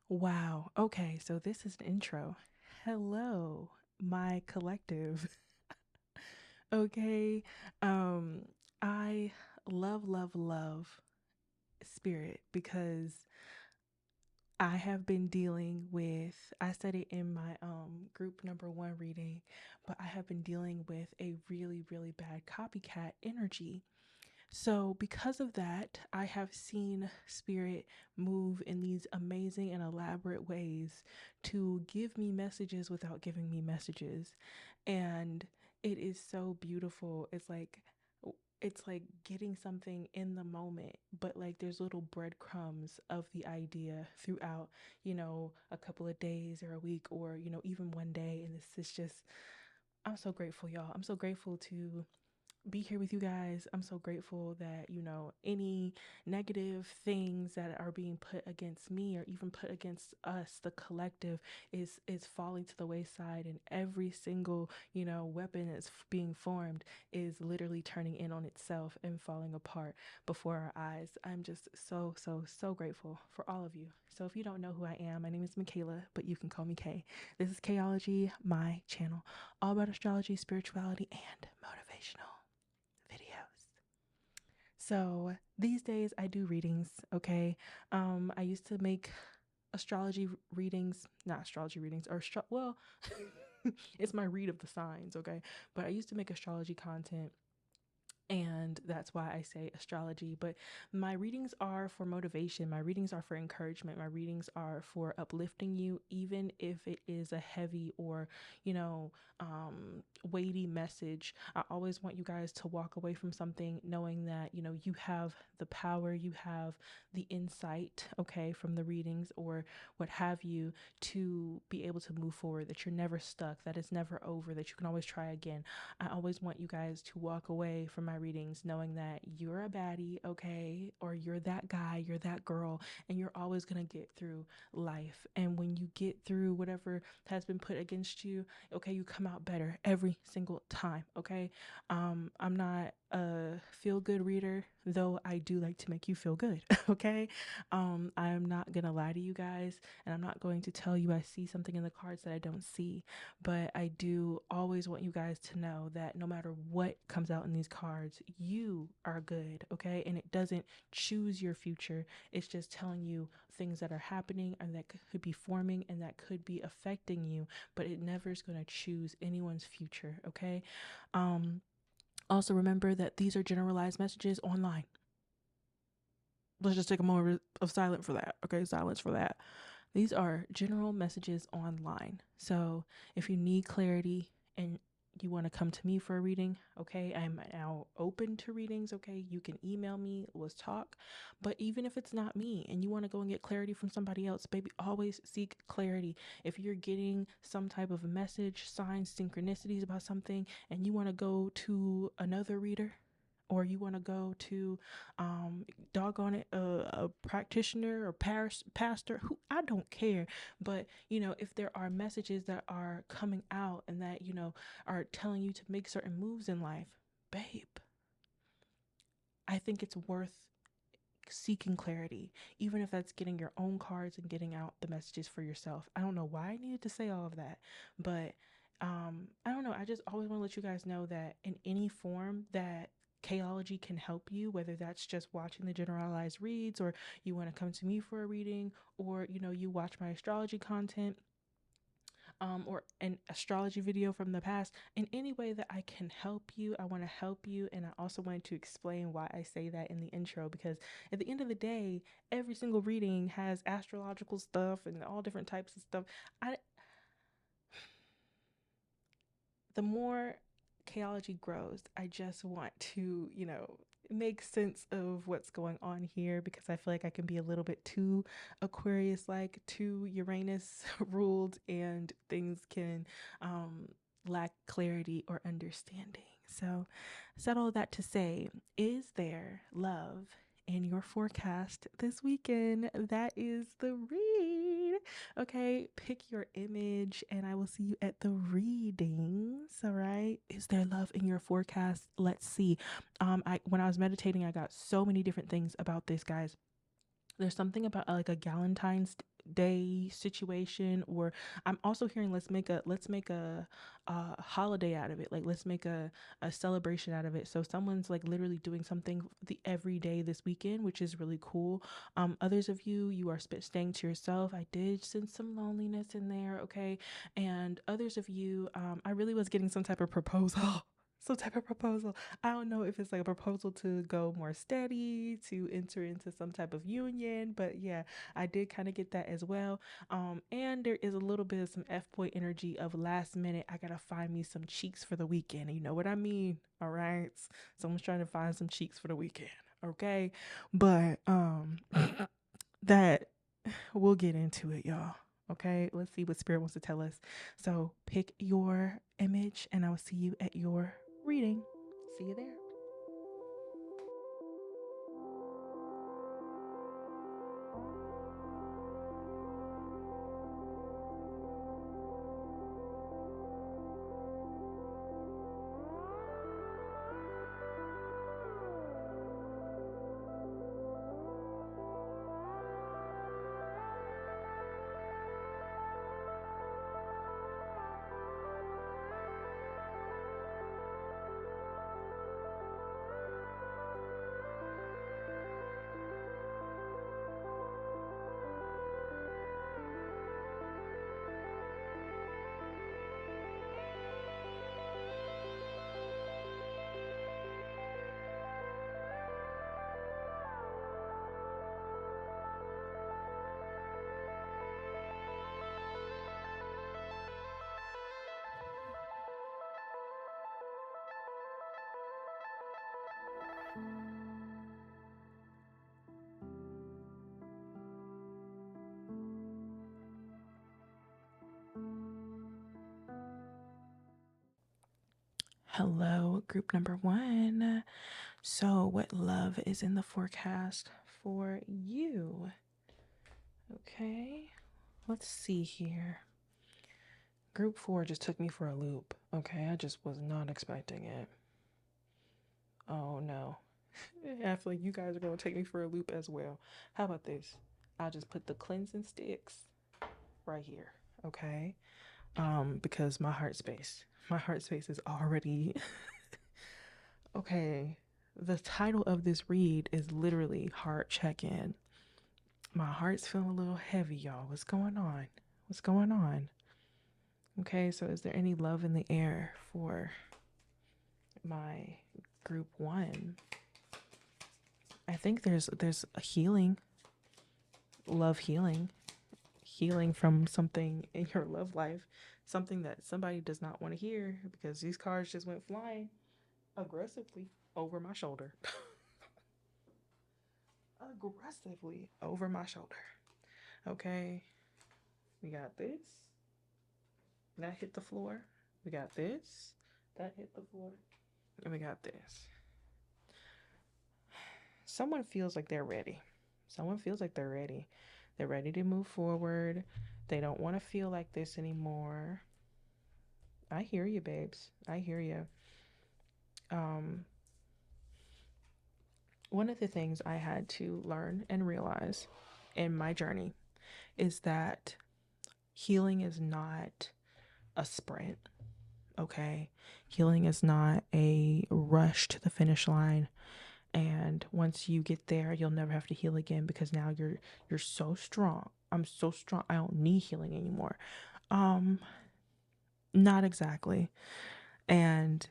Wow. Okay, so this is an intro. Hello, my collective. Okay. Um I love spirit because I have been dealing with, I said it in my group number 1 reading, but I have been dealing with a really bad copycat energy. So, because of that, I have seen Spirit move in these amazing and elaborate ways to give me messages without giving me messages. And it is so beautiful. It's like getting something in the moment, but like there's little breadcrumbs of the idea throughout, a couple of days or a week or, even one day. And this is just, I'm so grateful, y'all. I'm so grateful to be here with you guys. I'm so grateful that, any negative things that are being put against me or even put against us, the collective, is falling to the wayside, and every single, weapon that's being formed is literally turning in on itself and falling apart before our eyes. I'm just so grateful for all of you. So if you don't know who I am, my name is Michaela, but you can call me Kay. This is Kayology, my channel, all about astrology, spirituality, and motivational videos. So these days I do readings, okay? I used to make astrology readings, not astrology readings, or well, it's my read of the signs, okay? But I used to make astrology content, and that's why I say astrology. But my readings are for motivation. My readings are for encouragement. My readings are for uplifting you, even if it is a heavy or, weighty message. I always want you guys to walk away from something knowing that, you have the power, you have the insight, okay, from the readings or what have you, to be able to move forward, that you're never stuck, that it's never over, that you can always try again. I always want you guys to walk away from my readings knowing that you're a baddie, okay? Or you're that guy, you're that girl, and you're always going to get through life. And when you get through whatever has been put against you, okay, you come out better every single time, okay? I'm not a feel good reader, though I do like to make you feel good, okay? I'm not gonna lie to you guys, and I'm not going to tell you I see something in the cards that I don't see, but I do always want you guys to know that no matter what comes out in these cards, you are good, okay? And it doesn't choose your future. It's just telling you things that are happening and that could be forming and that could be affecting you, but it never is going to choose anyone's future, okay? Also remember that these are generalized messages online. Let's just take a moment of silence for that, okay? Silence for that. These are general messages online. So if you need clarity and you want to come to me for a reading, okay, I'm now open to readings, okay? You can email me, let's talk. But even if it's not me and you want to go and get clarity from somebody else, baby, always seek clarity. If you're getting some type of message, signs, synchronicities about something, and you want to go to another reader, or you want to go to doggone it, a practitioner or pastor, who, I don't care. But if there are messages that are coming out and that are telling you to make certain moves in life, babe, I think it's worth seeking clarity, even if that's getting your own cards and getting out the messages for yourself. I don't know why I needed to say all of that, but I don't know, I just always want to let you guys know that in any form that Chaology can help you, whether that's just watching the generalized reads, or you want to come to me for a reading, or you watch my astrology content, or an astrology video from the past, in any way that I can help you, I want to help you. And I also wanted to explain why I say that in the intro, because at the end of the day, every single reading has astrological stuff and all different types of stuff. The more chaology grows, I just want to, make sense of what's going on here, because I feel like I can be a little bit too Aquarius like, too Uranus ruled, and things can lack clarity or understanding. So, I said all that to say, is there love in your forecast this weekend? That is the read. Okay, pick your image and I will see you at the readings. All right. Is there love in your forecast? Let's see. When I was meditating, I got so many different things about this, guys. There's something about like a Valentine's Day situation, or I'm also hearing let's make a holiday out of it. Like let's make a celebration out of it. So someone's like literally doing something the every day this weekend, which is really cool. Others of you are staying to yourself. I did sense some loneliness in there, okay. And others of you, I really was getting some type of proposal. Some type of proposal. I don't know if it's like a proposal to go more steady, to enter into some type of union, but yeah, I did kind of get that as well. And there is a little bit of some F-boy energy of last minute. I gotta find me some cheeks for the weekend. You know what I mean? All right. Someone's trying to find some cheeks for the weekend. Okay. But that we'll get into it, y'all. Okay, let's see what Spirit wants to tell us. So pick your image, and I will see you at your reading. See you there. Hello, group number one. So, what love is in the forecast for you? Okay, let's see here. Group four just took me for a loop. Okay, I just was not expecting it. Oh no. I feel like you guys are going to take me for a loop as well. How about this? I'll just put the cleansing sticks right here. Okay. Because my heart space is already okay. The title of this read is literally heart check-in. My heart's feeling a little heavy, y'all. What's going on? What's going on? Okay, so is there any love in the air for my group one? I think there's a healing, love healing from something in your love life, something that somebody does not want to hear because these cards just went flying aggressively over my shoulder. Aggressively over my shoulder. Okay, we got this. That hit the floor. We got this. That hit the floor. And we got this. Someone feels like they're ready. Someone feels like they're ready. They're ready to move forward. They don't want to feel like this anymore. I hear you, babes. I hear you. Um, One of the things I had to learn and realize in my journey is that healing is not a sprint, okay? Healing is not a rush to the finish line. And once you get there, you'll never have to heal again because now you're so strong. I'm so strong. I don't need healing anymore. Um, Not exactly. And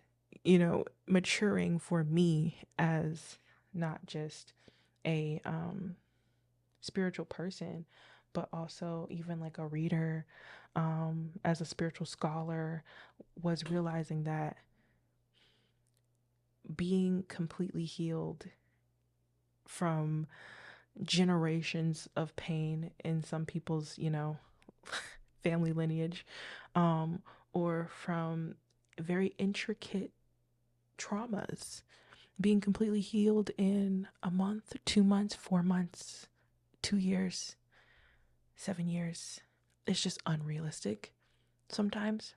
maturing for me as not just a spiritual person, but also even like a reader, as a spiritual scholar, was realizing that being completely healed from generations of pain in some people's, family lineage, um, or from very intricate traumas, being completely healed in a month, 2 months, 4 months, 2 years, 7 years. It's just unrealistic sometimes.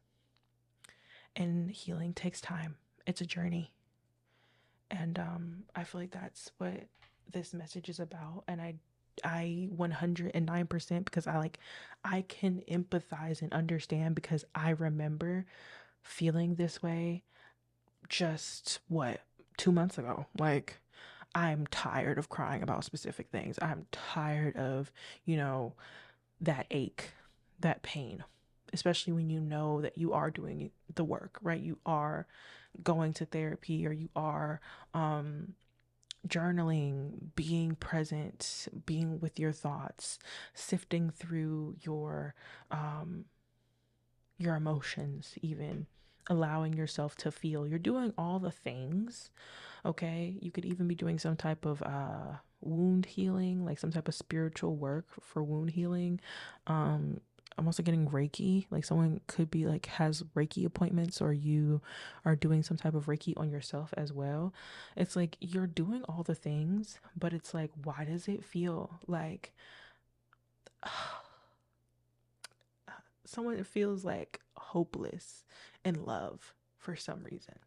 And healing takes time. It's a journey. And I feel like that's what this message is about. And I I 109%, because I can empathize and understand, because I remember feeling this way just what, 2 months ago. Like, I'm tired of crying about specific things. I'm tired of, you know, that ache, that pain, especially when you know that you are doing the work, right? You are going to therapy, or you are journaling, being present, being with your thoughts, sifting through your emotions, even allowing yourself to feel. You're doing all the things. Okay, you could even be doing some type of wound healing, like some type of spiritual work for wound healing. I'm also getting Reiki. Like, someone could be like, has Reiki appointments, or you are doing some type of Reiki on yourself as well. It's like you're doing all the things, but it's like, why does it feel like someone feels like hopeless in love for some reason?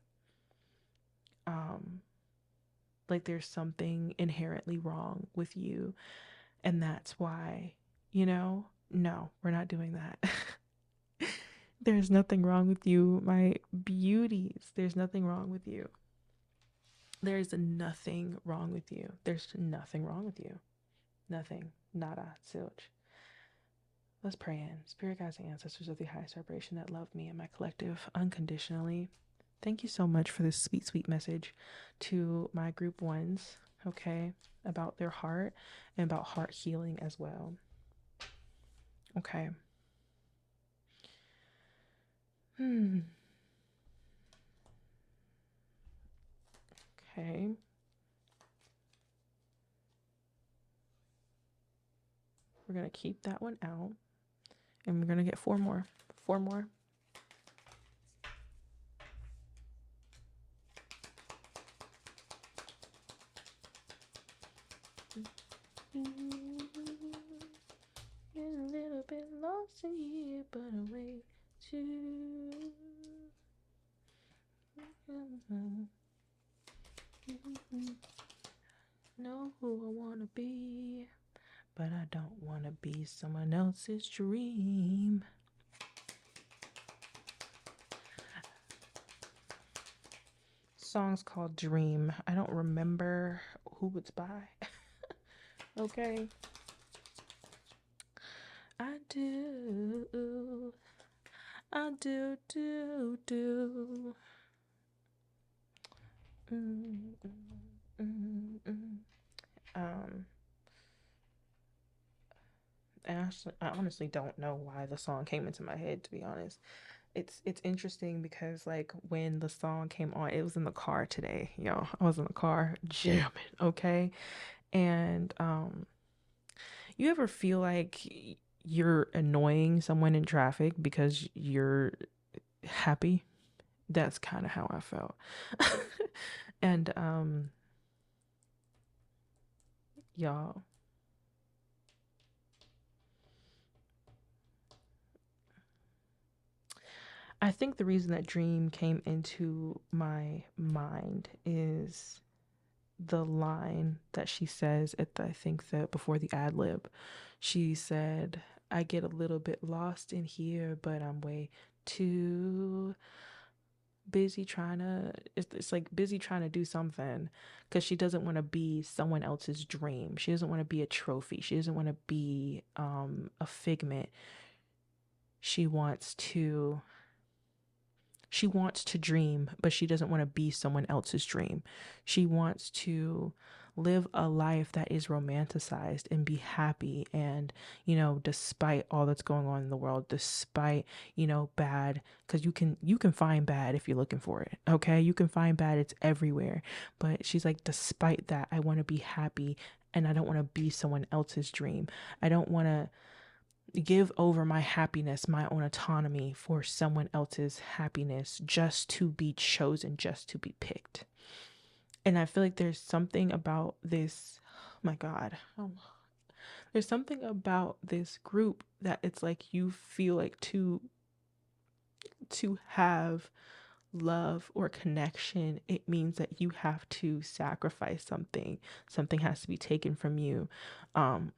Um, like there's something inherently wrong with you, and that's why, no, we're not doing that. There's nothing wrong with you, my beauties. There's nothing wrong with you. There's nothing wrong with you. There's nothing wrong with you. Nothing. Nada. Zilch. Let's pray in. Spirit guides and ancestors of the highest vibration that love me and my collective unconditionally. Thank you so much for this sweet, sweet message to my group ones, okay, about their heart and about heart healing as well. Okay. Okay. We're going to keep that one out, and we're going to get four more. Four more. Get a little bit lost in here, but a way to know who I wanna be, but I don't wanna be someone else's dream. Song's called Dream. I don't remember who it's by. Okay. I do. I do. Um, I honestly don't know why the song came into my head, to be honest. It's interesting because, like, when the song came on, it was in the car today, yo. I was in the car jamming, okay? And you ever feel like you're annoying someone in traffic because you're happy? That's kind of how I felt. And y'all, I think the reason that dream came into my mind is the line that she says at I think that before the ad lib. She said, I get a little bit lost in here, but I'm way too busy trying to, it's like busy trying to do something, because she doesn't want to be someone else's dream. She doesn't want to be a trophy. She doesn't want to be a figment. She wants to dream, but she doesn't want to be someone else's dream. She wants to live a life that is romanticized and be happy, and despite all that's going on in the world, despite bad, because you can find bad if you're looking for it. Okay, you can find bad, it's everywhere. But she's like, despite that, I want to be happy, and I don't want to be someone else's dream. I don't want to give over my happiness, my own autonomy, for someone else's happiness, just to be chosen, just to be picked. And I feel like there's something about this, oh my God, there's something about this group that it's like you feel like to have love or connection, it means that you have to sacrifice something. Something has to be taken from you. Um,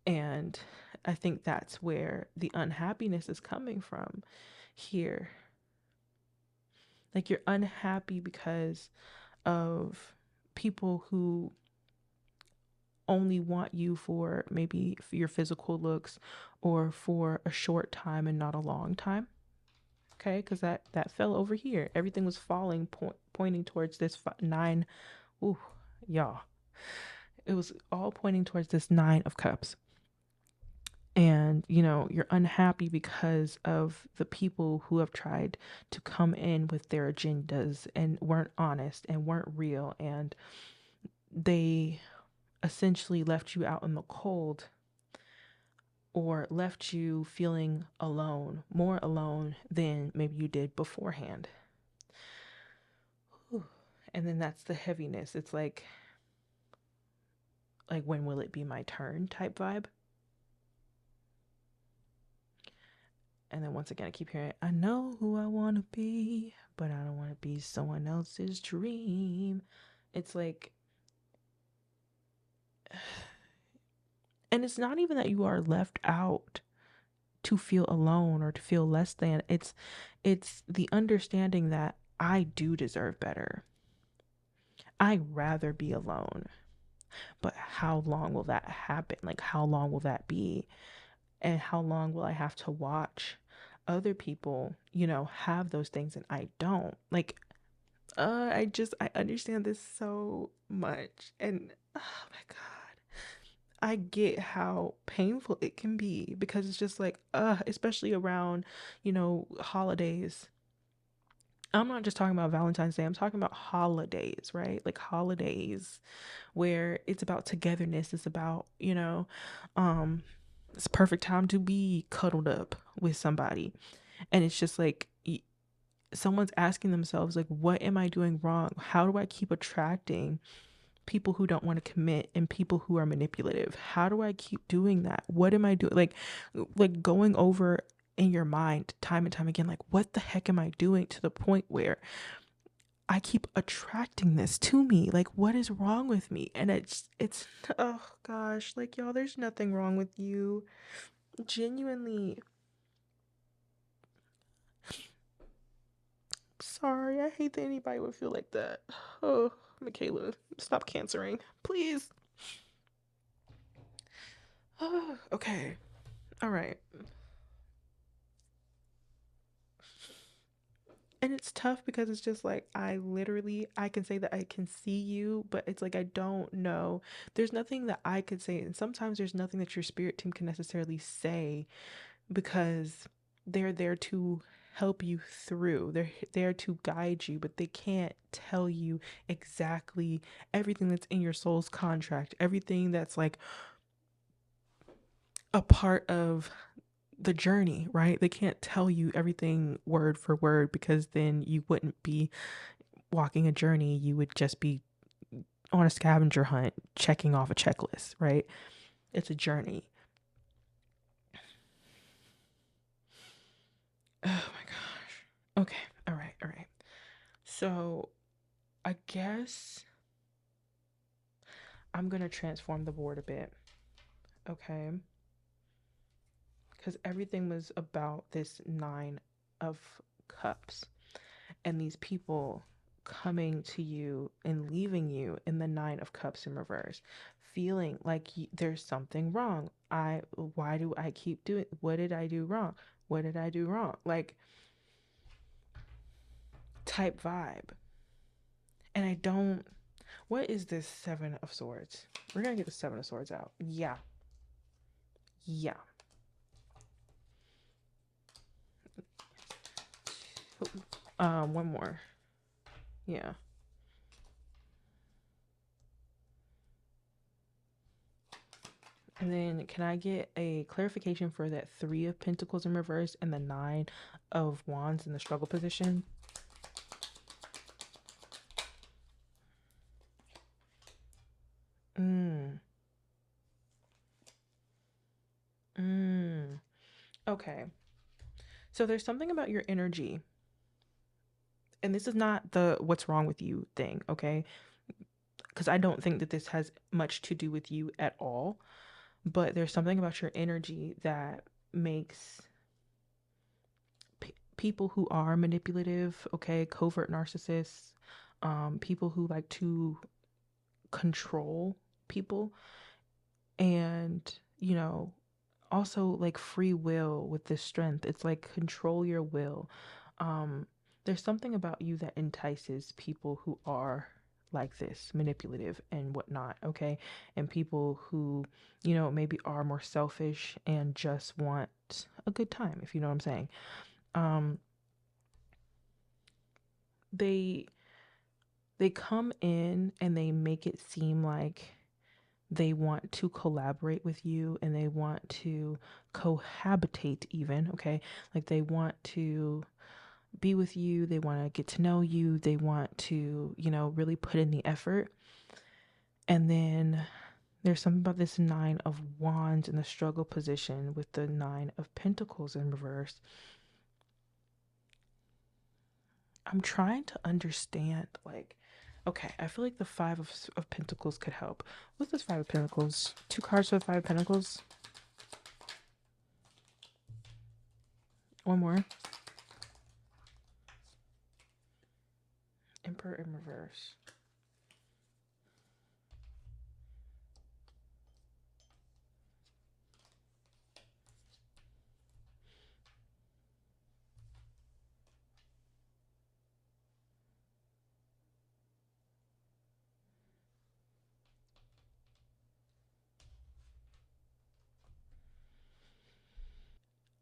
and I think that's where the unhappiness is coming from here. Like you're unhappy because of people who only want you for maybe for your physical looks or for a short time and not a long time. Okay, because that fell over here. Everything was falling, pointing towards this nine. Ooh, y'all. It was all pointing towards this nine of cups. And you're unhappy because of the people who have tried to come in with their agendas and weren't honest and weren't real, and they essentially left you out in the cold or left you feeling alone, more alone than maybe you did beforehand. Whew. And then that's the heaviness. It's like when will it be my turn type vibe. And then once again I keep hearing, I know who I want to be, but I don't want to be someone else's dream. It's like, and it's not even that you are left out to feel alone or to feel less than. It's the understanding that I do deserve better. I'd rather be alone. But how long will that happen? Like, how long will that be? And how long will I have to watch other people, have those things and I don't? Like, I understand this so much. And oh my God. I get how painful it can be because it's just like, especially around, holidays. I'm not just talking about Valentine's Day. I'm talking about holidays, right? Like holidays where it's about togetherness. It's about, um, it's a perfect time to be cuddled up with somebody. And it's just like someone's asking themselves, like, what am I doing wrong? How do I keep attracting people who don't want to commit and people who are manipulative? How do I keep doing that? What am I doing? Like going over in your mind time and time again, like, what the heck am I doing, to the point where I keep attracting this to me? Like, what is wrong with me? And it's oh gosh, like, y'all, there's nothing wrong with you. Genuinely. Sorry, I hate that anybody would feel like that. Oh, Michaela, stop cancering, please. Oh, okay. All right. And it's tough because it's just like I can say that I can see you, but it's like I don't know. There's nothing that I could say, and sometimes there's nothing that your spirit team can necessarily say because they're there to help you through. They're there to guide you, but they can't tell you exactly everything that's in your soul's contract, everything that's like a part of the journey, right? They can't tell you everything word for word because then you wouldn't be walking a journey. You would just be on a scavenger hunt, checking off a checklist, right? It's a journey. Oh my gosh. Okay. All right. All right. So I guess I'm going to transform the board a bit. Okay. Because everything was about this nine of cups and these people coming to you and leaving you in the nine of cups in reverse, feeling like there's something wrong. Why do I keep doing, what did I do wrong? What did I do wrong? Like, type vibe. And I don't, what is this seven of swords? We're gonna get the seven of swords out. Yeah. Yeah. One more. Yeah. And then can I get a clarification for that three of pentacles in reverse and the nine of wands in the struggle position? Mm. Mm. Okay. So there's something about your energy And this is not the what's wrong with you thing, okay? Because I don't think that this has much to do with you at all. But there's something about your energy that makes people who are manipulative, okay, covert narcissists, people who like to control people, and, also like free will with this strength. It's like control your will. Um, there's something about you that entices people who are like this, manipulative and whatnot, okay? And people who, maybe are more selfish and just want a good time, if you know what I'm saying. Um, they they come in and they make it seem like they want to collaborate with you and they want to cohabitate even, okay? Like they want to be with you, they want to get to know you, they want to, really put in the effort. And then there's something about this 9 of Wands in the struggle position with the 9 of Pentacles in reverse. I'm trying to understand, like, okay, I feel like the 5 of Pentacles could help. What's this 5 of Pentacles? 2 cards for the 5 of Pentacles. One more. Emperor in reverse.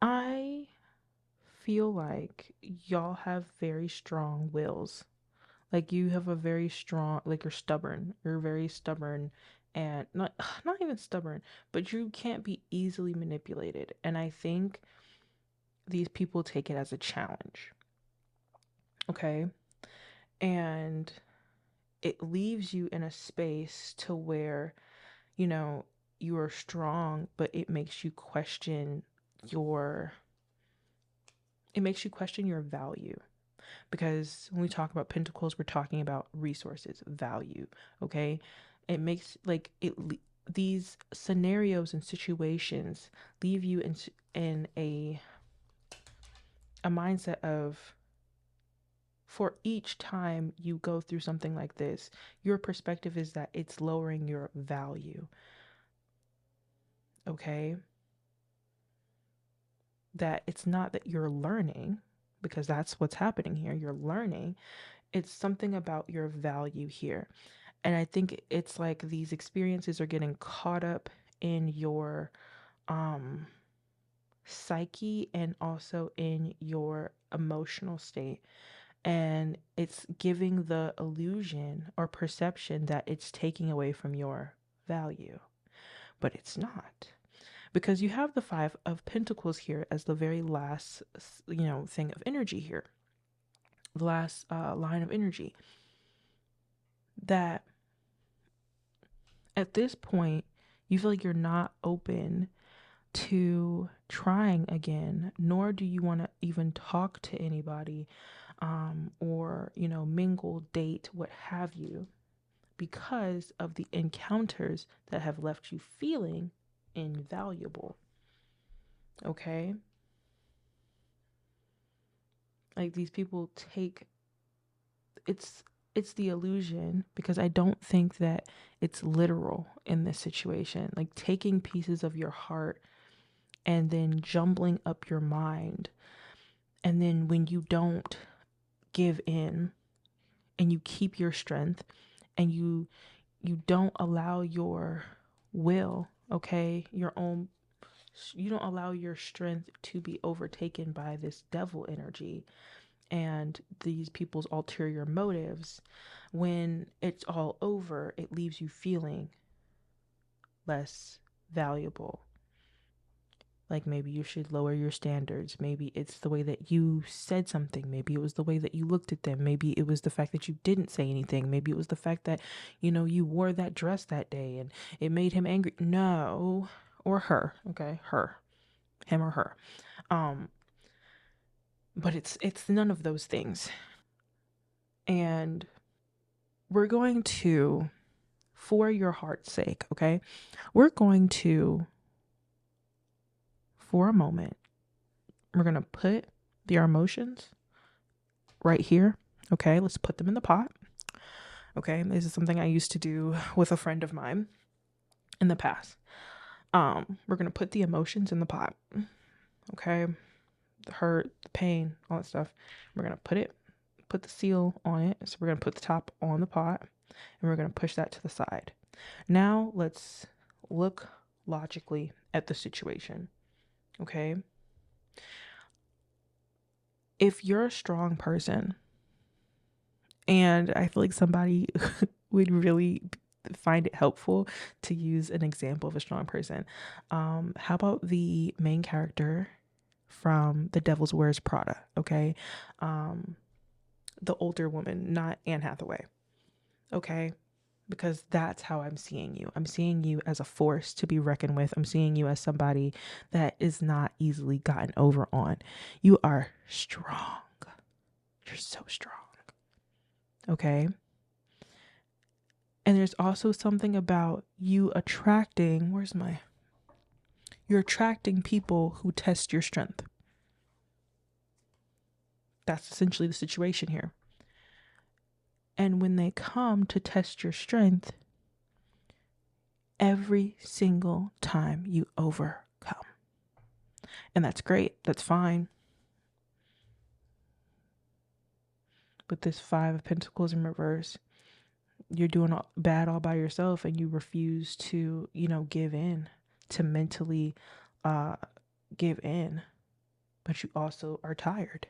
I feel like y'all have very strong wills. Like you have a very strong, like you're stubborn. You're very stubborn and not not even stubborn, but you can't be easily manipulated. And I think these people take it as a challenge. Okay? And it leaves you in a space to where, you know, you are strong, but your it makes you question your value. Because when we talk about pentacles, we're talking about resources, value, okay? It makes like these scenarios and situations leave you in a mindset of, for each time you go through something like this, your perspective is that it's lowering your value, okay? That it's not that you're learning, because that's what's happening here. You're learning. It's something about your value here. And I think it's like these experiences are getting caught up in your um psyche and also in your emotional state. And it's giving the illusion or perception that it's taking away from your value. But it's not. Because you have the 5 of Pentacles here as the very last, thing of energy here. The last line of energy. That at this point, you feel like you're not open to trying again, nor do you want to even talk to anybody, or, mingle, date, what have you, because of the encounters that have left you feeling invaluable. Okay? Like these people take it's it's the illusion, because I don't think that it's literal in this situation. Like taking pieces of your heart and then jumbling up your mind. And then when you don't give in and you keep your strength and you don't allow your will, okay, you don't allow your strength to be overtaken by this devil energy and these people's ulterior motives. When it's all over, it leaves you feeling less valuable. Like maybe you should lower your standards. Maybe it's the way that you said something. Maybe it was the way that you looked at them. Maybe it was the fact that you didn't say anything. Maybe it was the fact that, you wore that dress that day and it made him angry. No, or her. Okay, her, him or her. Um, but it's none of those things. And we're going to, for your heart's sake, okay, we're going to, for a moment, we're going to put your emotions right here. Okay, let's put them in the pot. Okay, this is something I used to do with a friend of mine in the past. We're going to put the emotions in the pot. Okay, the hurt, the pain, all that stuff. We're going to put the seal on it. So we're going to put the top on the pot and we're going to push that to the side. Now let's look logically at the situation. Okay. If you're a strong person, and I feel like somebody would really find it helpful to use an example of a strong person. How about the main character from The Devil's Wears Prada? Okay. The older woman, not Anne Hathaway. Okay. Because that's how I'm seeing you. I'm seeing you as a force to be reckoned with. I'm seeing you as somebody that is not easily gotten over on. You are strong. You're so strong. Okay. And there's also something about you attracting, you're attracting people who test your strength. That's essentially the situation here. And when they come to test your strength, every single time you overcome. And that's great. That's fine. With this 5 of Pentacles in reverse, you're doing bad all by yourself and you refuse to, give in, to mentally give in. But you also are tired.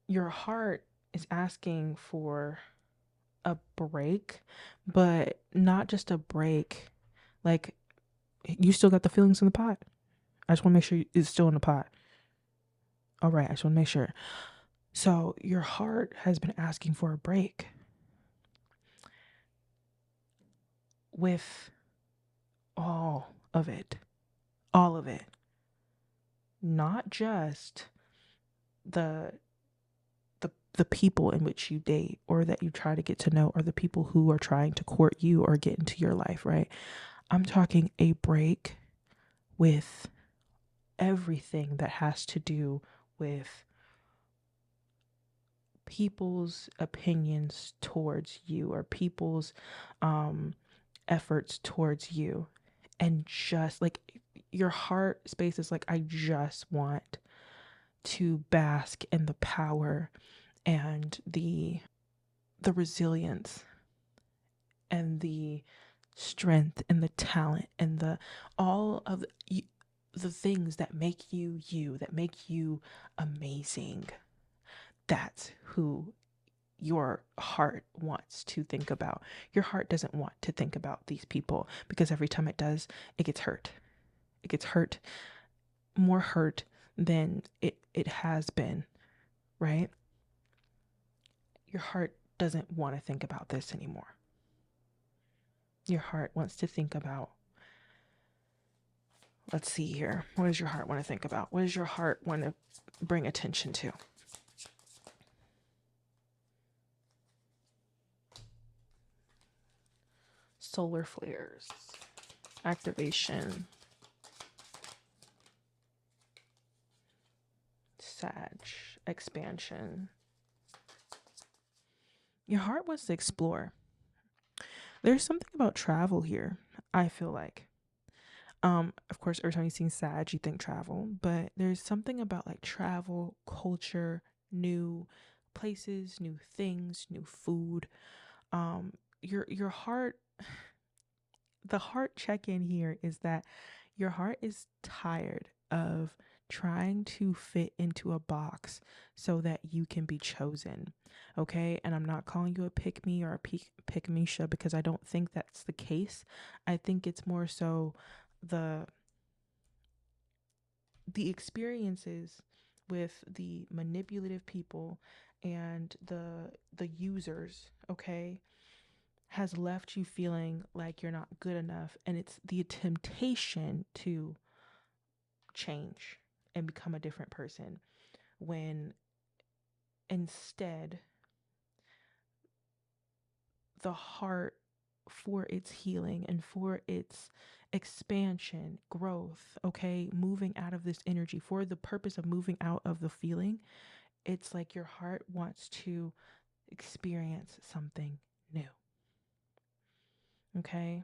Your heart is asking for a break, but not just a break. Like, you still got the feelings in the pot. I just want to make sure it's still in the pot. All right, I just want to make sure. So your heart has been asking for a break with all of it. All of it. Not just the people in which you date or that you try to get to know, or the people who are trying to court you or get into your life, right? I'm talking a break with everything that has to do with people's opinions towards you or people's efforts towards you. And just like your heart space is like, I just want to bask in the power and the resilience and the strength and the talent and the all of the things that make you you, that make you amazing. That's who your heart wants to think about. Your heart doesn't want to think about these people, because every time it does, it gets hurt. It gets hurt, more hurt than it has been, right? Your heart doesn't want to think about this anymore. Your heart wants to think about, let's see here. What does your heart want to think about? What does your heart want to bring attention to? Solar flares, activation, Sag, expansion. Your heart wants to explore. There's something about travel here, I feel like. Of course, every time you see Sag, you think travel, but there's something about like travel, culture, new places, new things, new food. Your heart, the heart check-in here is that your heart is tired of trying to fit into a box so that you can be chosen. Okay. And I'm not calling you a pick me or a pick Misha, because I don't think that's the case. I think it's more so the experiences with the manipulative people and the users, okay, has left you feeling like you're not good enough, and it's the temptation to change and become a different person. when instead the heart, for its healing and for its expansion, growth, okay, moving out of this energy for the purpose of moving out of the feeling, it's like your heart wants to experience something new. Okay?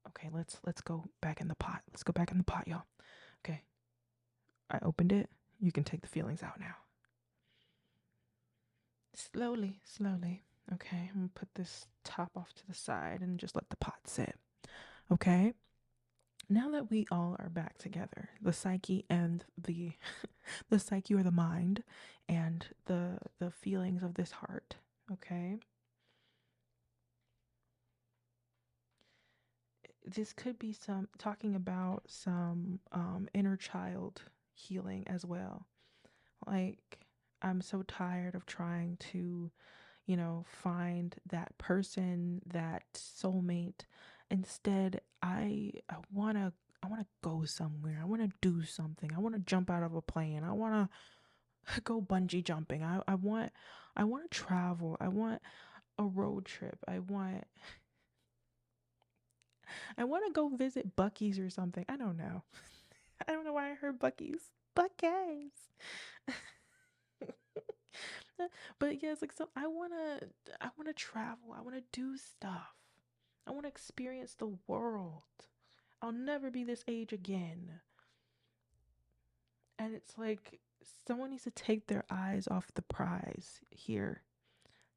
Okay, let's go back in the pot. Let's go back in the pot, y'all. Okay. I opened it. You can take the feelings out now. Slowly, slowly. Okay, I'm gonna put this top off to the side and just let the pot sit. Okay? Now that we all are back together, the psyche and the the psyche or the mind and the feelings of this heart, okay? This could be some talking about some inner child healing as well. Like, I'm so tired of trying to, find that person, that soulmate. Instead, I want to go somewhere. I want to do something. I want to jump out of a plane. I want to go bungee jumping. I want to travel. I want a road trip. I want to go visit Buc-ee's or something. I don't know. I don't know why I heard Buc-ee's. Buc-ee's. But yeah, it's like, so I wanna travel. I wanna do stuff. I wanna experience the world. I'll never be this age again. And it's like someone needs to take their eyes off the prize here.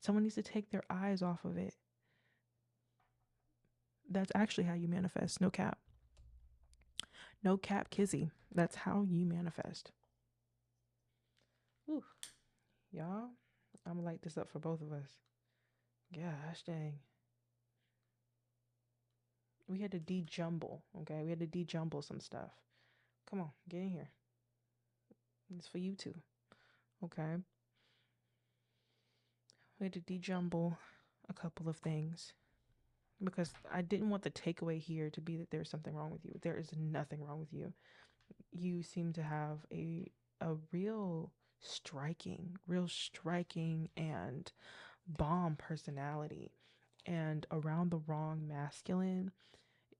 Someone needs to take their eyes off of it. That's actually how you manifest. No cap. No cap, Kizzy. That's how you manifest. Ooh, y'all. I'm gonna light this up for both of us. Gosh dang. We had to de-jumble, okay? We had to de-jumble some stuff. Come on, get in here. It's for you too, okay? We had to de-jumble a couple of things because I didn't want the takeaway here to be that there's something wrong with you. There is nothing wrong with you. You seem to have a real striking and bomb personality. And around the wrong masculine,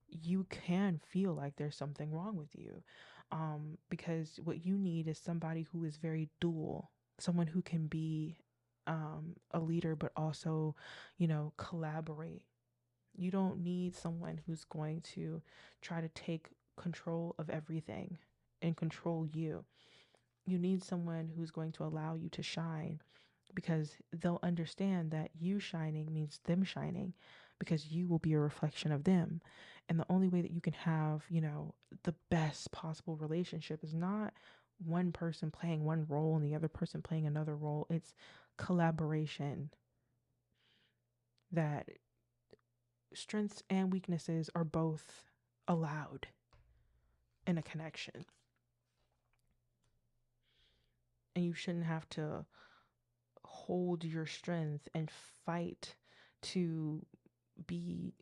you can feel like there's something wrong with you. Because what you need is somebody who is very dual, someone who can be a leader, but also, collaborate. You don't need someone who's going to try to take control of everything and control you. You need someone who's going to allow you to shine because they'll understand that you shining means them shining because you will be a reflection of them. And the only way that you can have, the best possible relationship is not one person playing one role and the other person playing another role. It's collaboration, that strengths and weaknesses are both allowed in a connection. And you shouldn't have to hold your strength and fight to be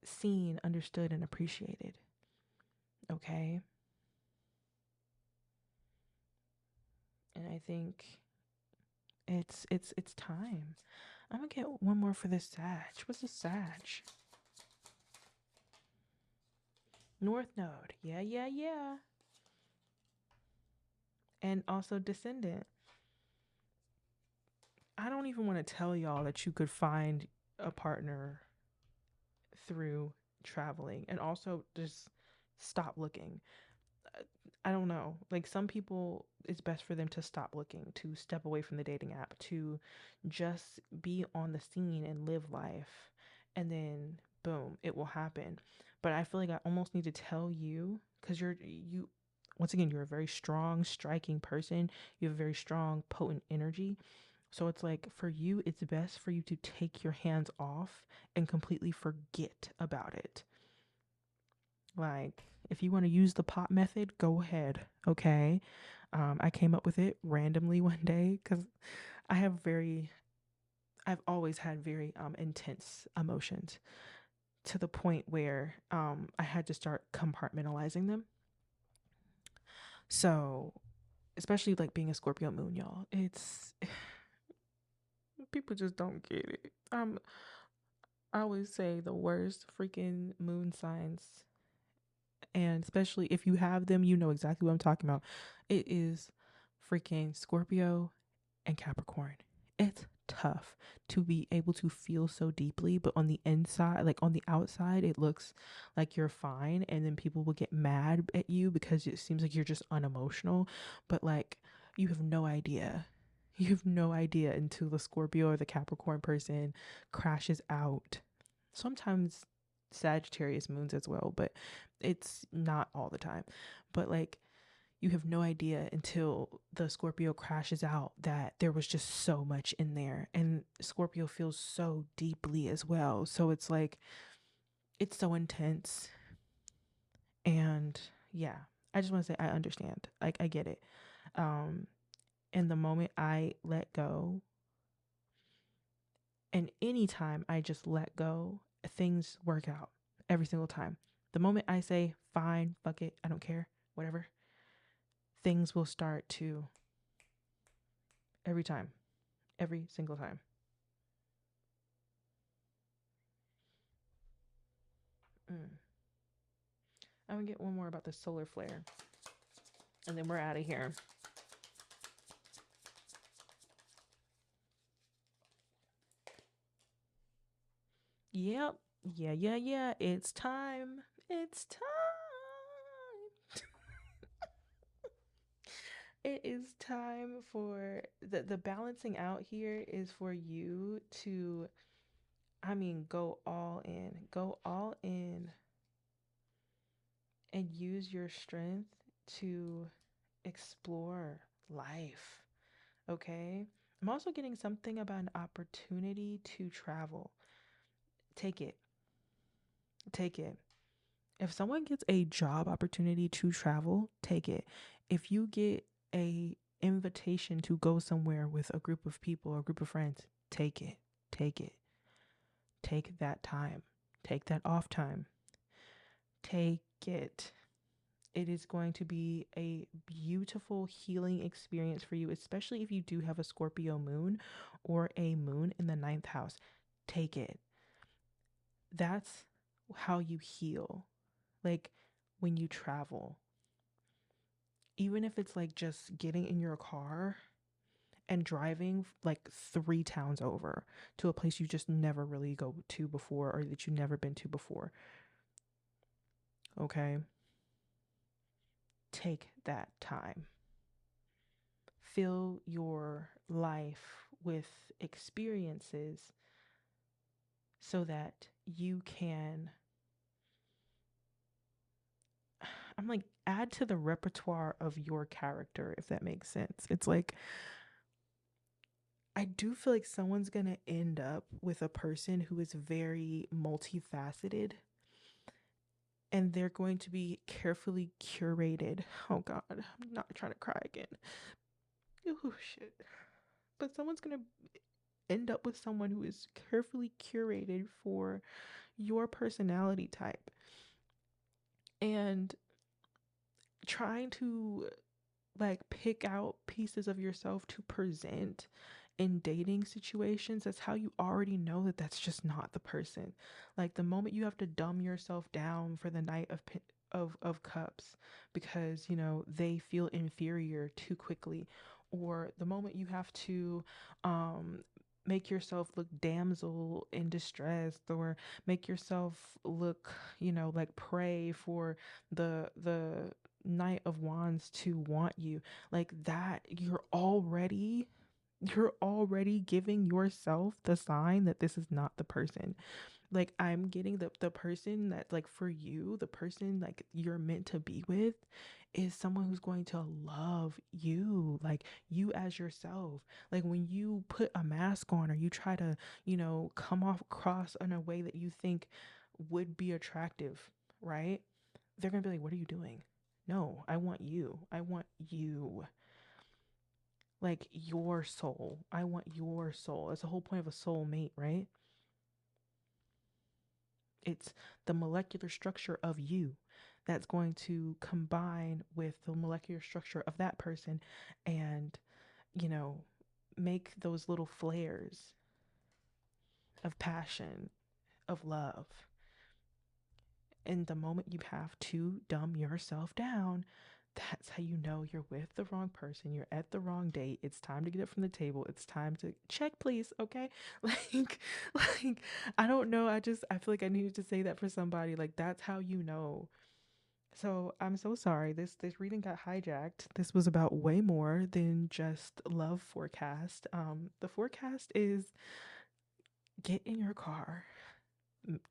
seen, understood, and appreciated. Okay? And I think it's time. I'm gonna get one more for this Sag. What's the Sag? North Node. Yeah, yeah, yeah. And also Descendant. I don't even want to tell y'all that you could find a partner through traveling and also just stop looking. I don't know. Like, some people, it's best for them to stop looking, to step away from the dating app, to just be on the scene and live life. And then, boom, it will happen. But I feel like I almost need to tell you, because once again, you're a very strong, striking person. You have a very strong, potent energy. So it's like, for you, it's best for you to take your hands off and completely forget about it. Like, if you want to use the pot method, go ahead. Okay. I came up with it randomly one day because I've always had very intense emotions to the point where I had to start compartmentalizing them. So, especially like being a Scorpio moon, y'all, it's people just don't get it. I always say the worst freaking moon signs, and especially if you have them, you know exactly what I'm talking about. It is freaking Scorpio and Capricorn. It's tough to be able to feel so deeply, but on the inside, like on the outside, it looks like you're fine. And then people will get mad at you because it seems like you're just unemotional. But like, you have no idea. You have no idea until the Scorpio or the Capricorn person crashes out. Sometimes Sagittarius moons as well, but it's not all the time. But like, you have no idea until the Scorpio crashes out that there was just so much in there. And Scorpio feels so deeply as well. So it's like, it's so intense. And yeah, I just want to say I understand. Like, I get it. Um, and the moment I let go, and anytime I just let go, things work out every single time. The moment I say, fine, fuck it, I don't care, whatever, things will start to every time, every single time. Mm. I'm gonna get one more about the solar flare, and then we're out of here. Yep. Yeah. It's time. It's time. It is time for the balancing out here is for you to, I mean, go all in. Go all in and use your strength to explore life. Okay? I'm also getting something about an opportunity to travel. Take it. Take it. If someone gets a job opportunity to travel, take it. If you get a invitation to go somewhere with a group of people or a group of friends, take it. Take it. Take that time. Take that off time. Take it. It is going to be a beautiful healing experience for you, especially if you do have a Scorpio moon or a moon in the ninth house. Take it. That's how you heal. Like, when you travel, even if it's like just getting in your car and driving like 3 towns over to a place you just never really go to before or that you've never been to before. Okay. Take that time. Fill your life with experiences so that you can, I'm like, add to the repertoire of your character, if that makes sense. It's like, I do feel like someone's going to end up with a person who is very multifaceted, and they're going to be carefully curated. Oh God, I'm not trying to cry again. Oh shit. But someone's going to end up with someone who is carefully curated for your personality type, and trying to like pick out pieces of yourself to present in dating situations. That's how you already know that that's just not the person. Like, the moment you have to dumb yourself down for the night of cups because they feel inferior too quickly, or the moment you have to make yourself look damsel in distress, or make yourself look like prey for the Knight of Wands to want you, like that, you're already giving yourself the sign that this is not the person. Like, I'm getting the person that, like, for you, the person like you're meant to be with is someone who's going to love you, like you as yourself. Like, when you put a mask on or you try to come off across in a way that you think would be attractive, right? They're gonna be like, what are you doing? No, I want you. I want you. Like, your soul. I want your soul. It's the whole point of a soulmate, right? It's the molecular structure of you. that's going to combine with the molecular structure of that person and, you know, make those little flares of passion, of love. And the moment you have to dumb yourself down, that's how you know you're with the wrong person. You're at the wrong date. It's time to get up from the table. It's time to check, please. Okay. Like, like, I don't know. I feel like I needed to say that for somebody. Like, that's how you know. So I'm so sorry. This reading got hijacked. This was about way more than just love forecast. The forecast is get in your car,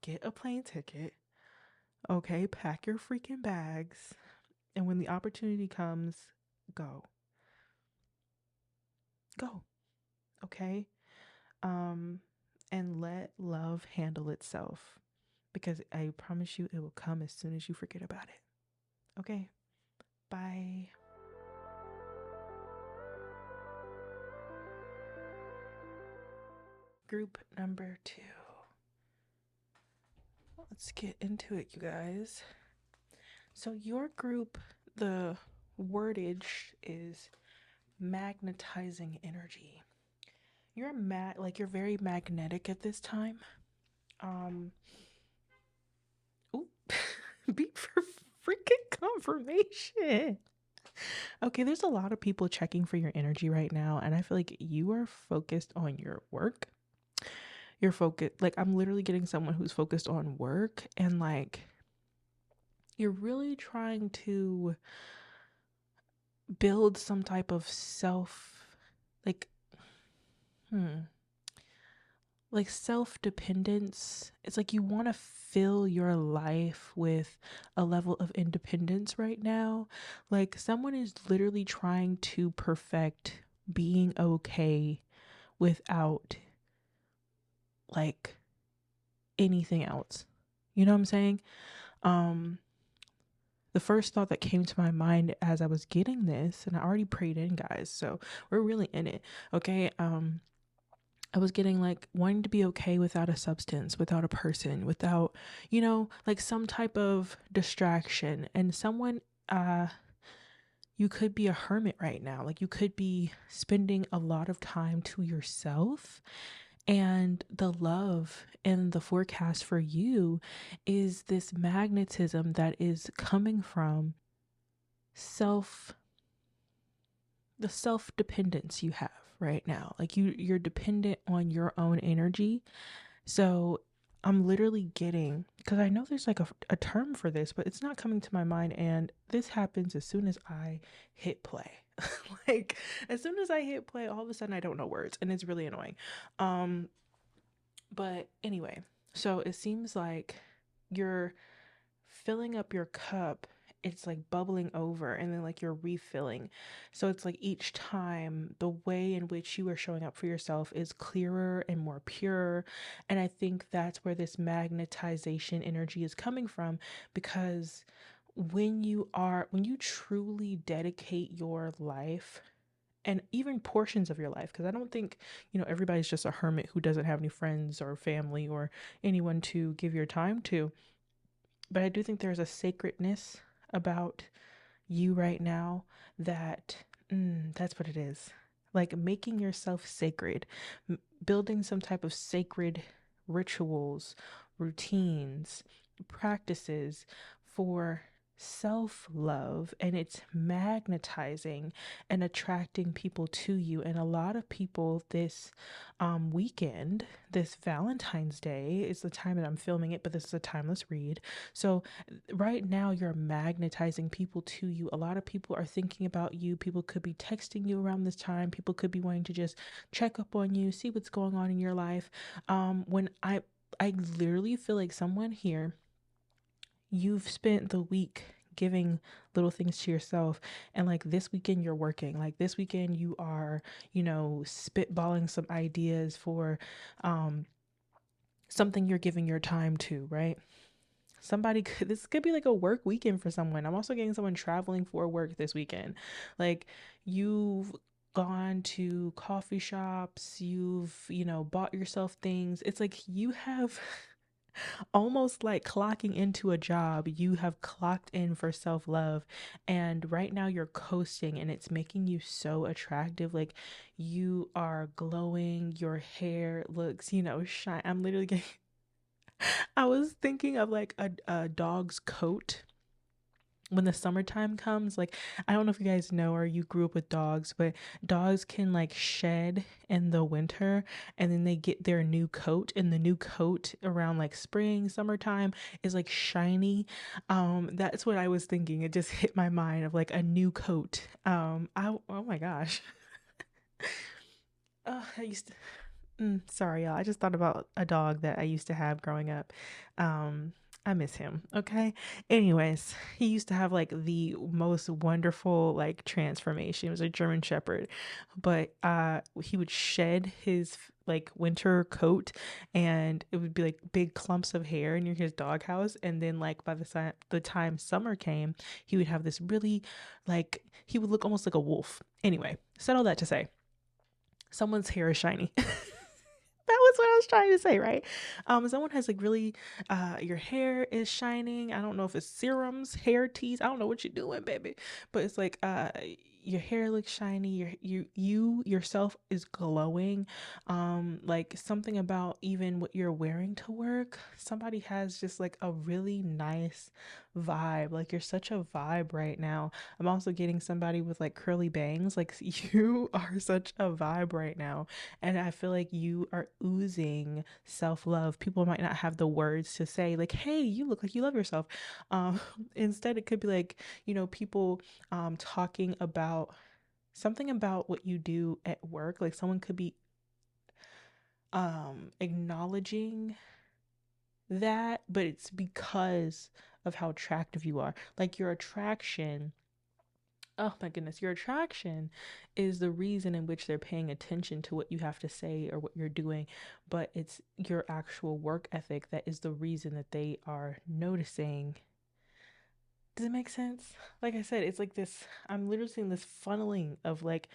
get a plane ticket. Okay, pack your freaking bags. And when the opportunity comes, go. Go. Okay? Um and let love handle itself because I promise you it will come as soon as you forget about it. Okay? Bye. Group number 2. Let's get into it, you guys. So your group, the wordage is magnetizing energy. You're very magnetic at this time. Um Ooh, beat for freaking confirmation. Okay, there's a lot of people checking for your energy right now, and I feel like you are focused on your work. You're focused, like, I'm literally getting someone who's focused on work, and like, you're really trying to build some type of like, hmm, like self-dependence. It's like you want to fill your life with a level of independence right now. Like someone is literally trying to perfect being okay without like anything else. You know what I'm saying? Um the first thought that came to my mind as I was getting this, and I already prayed in, guys, so we're really in it. Okay. I was getting like wanting to be okay without a substance, without a person, without, like some type of distraction. And someone, you could be a hermit right now. Like you could be spending a lot of time to yourself. And the love and the forecast for you is this magnetism that is coming from self the self dependence you have right now. Like you're dependent on your own energy. So I'm literally getting, because I know there's like a term for this, but it's not coming to my mind. And this happens as soon as I hit play. Like as soon as I hit play, all of a sudden I don't know words, and it's really annoying. But anyway, so it seems like you're filling up your cup, it's like bubbling over, and then like you're refilling. So it's like each time the way in which you are showing up for yourself is clearer and more pure. And I think that's where this magnetization energy is coming from, because when you truly dedicate your life and even portions of your life, because I don't think everybody's just a hermit who doesn't have any friends or family or anyone to give your time to, but I do think there's a sacredness about you right now that that's what it is. Like making yourself sacred, building some type of sacred rituals, routines, practices for self love, and it's magnetizing and attracting people to you. And a lot of people this weekend, this Valentine's Day is the time that I'm filming it, but this is a timeless read. So right now you're magnetizing people to you. A lot of people are thinking about you. People could be texting you around this time. People could be wanting to just check up on you, see what's going on in your life. When I literally feel like someone here, you've spent the week giving little things to yourself, and like this weekend you're working. Like this weekend you are spitballing some ideas for something you're giving your time to, right? This could be like a work weekend for someone. I'm also getting someone traveling for work this weekend. Like you've gone to coffee shops, you've bought yourself things. It's like you have Almost like clocking into a job, you have clocked in for self love. And right now you're coasting and it's making you so attractive. Like you are glowing, your hair looks, shine. I'm literally getting, I was thinking of like a dog's coat when the summertime comes. Like, I don't know if you guys know or you grew up with dogs, but dogs can like shed in the winter and then they get their new coat, and the new coat around like spring, summertime is like shiny. That's what I was thinking. It just hit my mind of like a new coat. Oh my gosh. I used to sorry, y'all. I just thought about a dog that I used to have growing up. Um, I miss him. Okay. Anyways, he used to have like the most wonderful like transformation. It was a German Shepherd, but he would shed his like winter coat, and it would be like big clumps of hair in his doghouse. And then like by the time summer came, he would have this really like he would look almost like a wolf. Anyway, said all that to say, someone's hair is shiny. That was what I was trying to say, right? Someone has like really, your hair is shining. I don't know if it's serums, hair teas. I don't know what you're doing, baby, but it's like, your hair looks shiny. You yourself is glowing. Like something about even what you're wearing to work. Somebody has just like a really nice vibe. Like you're such a vibe right now. I'm also getting somebody with like curly bangs. Like you are such a vibe right now. And I feel like you are oozing self love. People might not have the words to say, like, hey, you look like you love yourself. Um, Instead, it could be like, people talking about something about what you do at work. Like someone could be acknowledging that, but it's because of how attractive you are. Like your attraction, oh my goodness, your attraction is the reason in which they're paying attention to what you have to say or what you're doing, but it's your actual work ethic that is the reason that they are noticing. Does it make sense? Like I said, it's like this, I'm literally seeing this funneling of like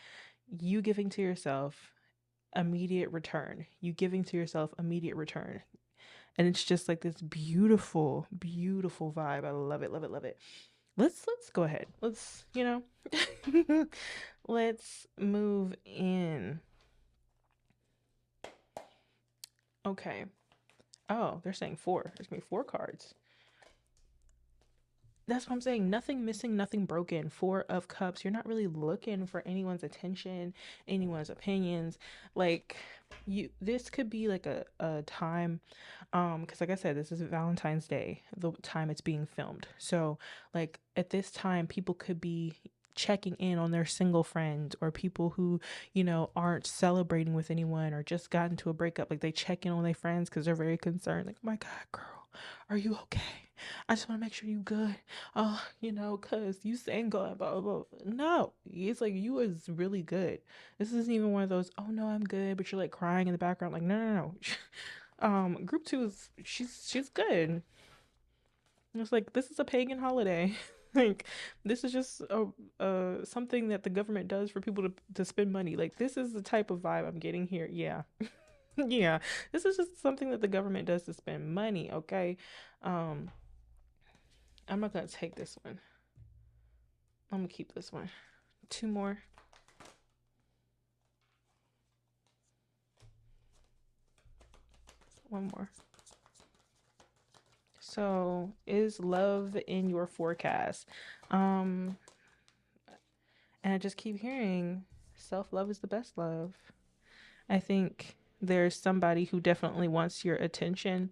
you giving to yourself immediate return, you giving to yourself immediate return. And it's just like this beautiful, beautiful vibe. I love it, love it, love it. Let's go ahead. Let's move in. Okay. Oh, they're saying four. There's gonna be four cards. That's what I'm saying. Nothing missing, nothing broken. Four of Cups. You're not really looking for anyone's attention, anyone's opinions. Like this could be like a time, because like I said, this is Valentine's Day, the time it's being filmed. So like at this time, people could be checking in on their single friends or people who, aren't celebrating with anyone or just got into a breakup. Like they check in on their friends because they're very concerned. Like, oh my God, girl, are you okay? I just want to make sure you good. Oh, cause you single and blah, blah, blah. No, it's like you is really good. This isn't even one of those, oh no, I'm good, but you're like crying in the background. Like, no, no, no. Group two is she's good. It's like this is a pagan holiday. Like this is just something that the government does for people to spend money. Like this is the type of vibe I'm getting here. Yeah. Yeah. This is just something that the government does to spend money, okay? Um I'm not gonna take this one. I'm gonna keep this one. Two more. One more. So, is love in your forecast? Um, and I just keep hearing self-love is the best love. I think there's somebody who definitely wants your attention,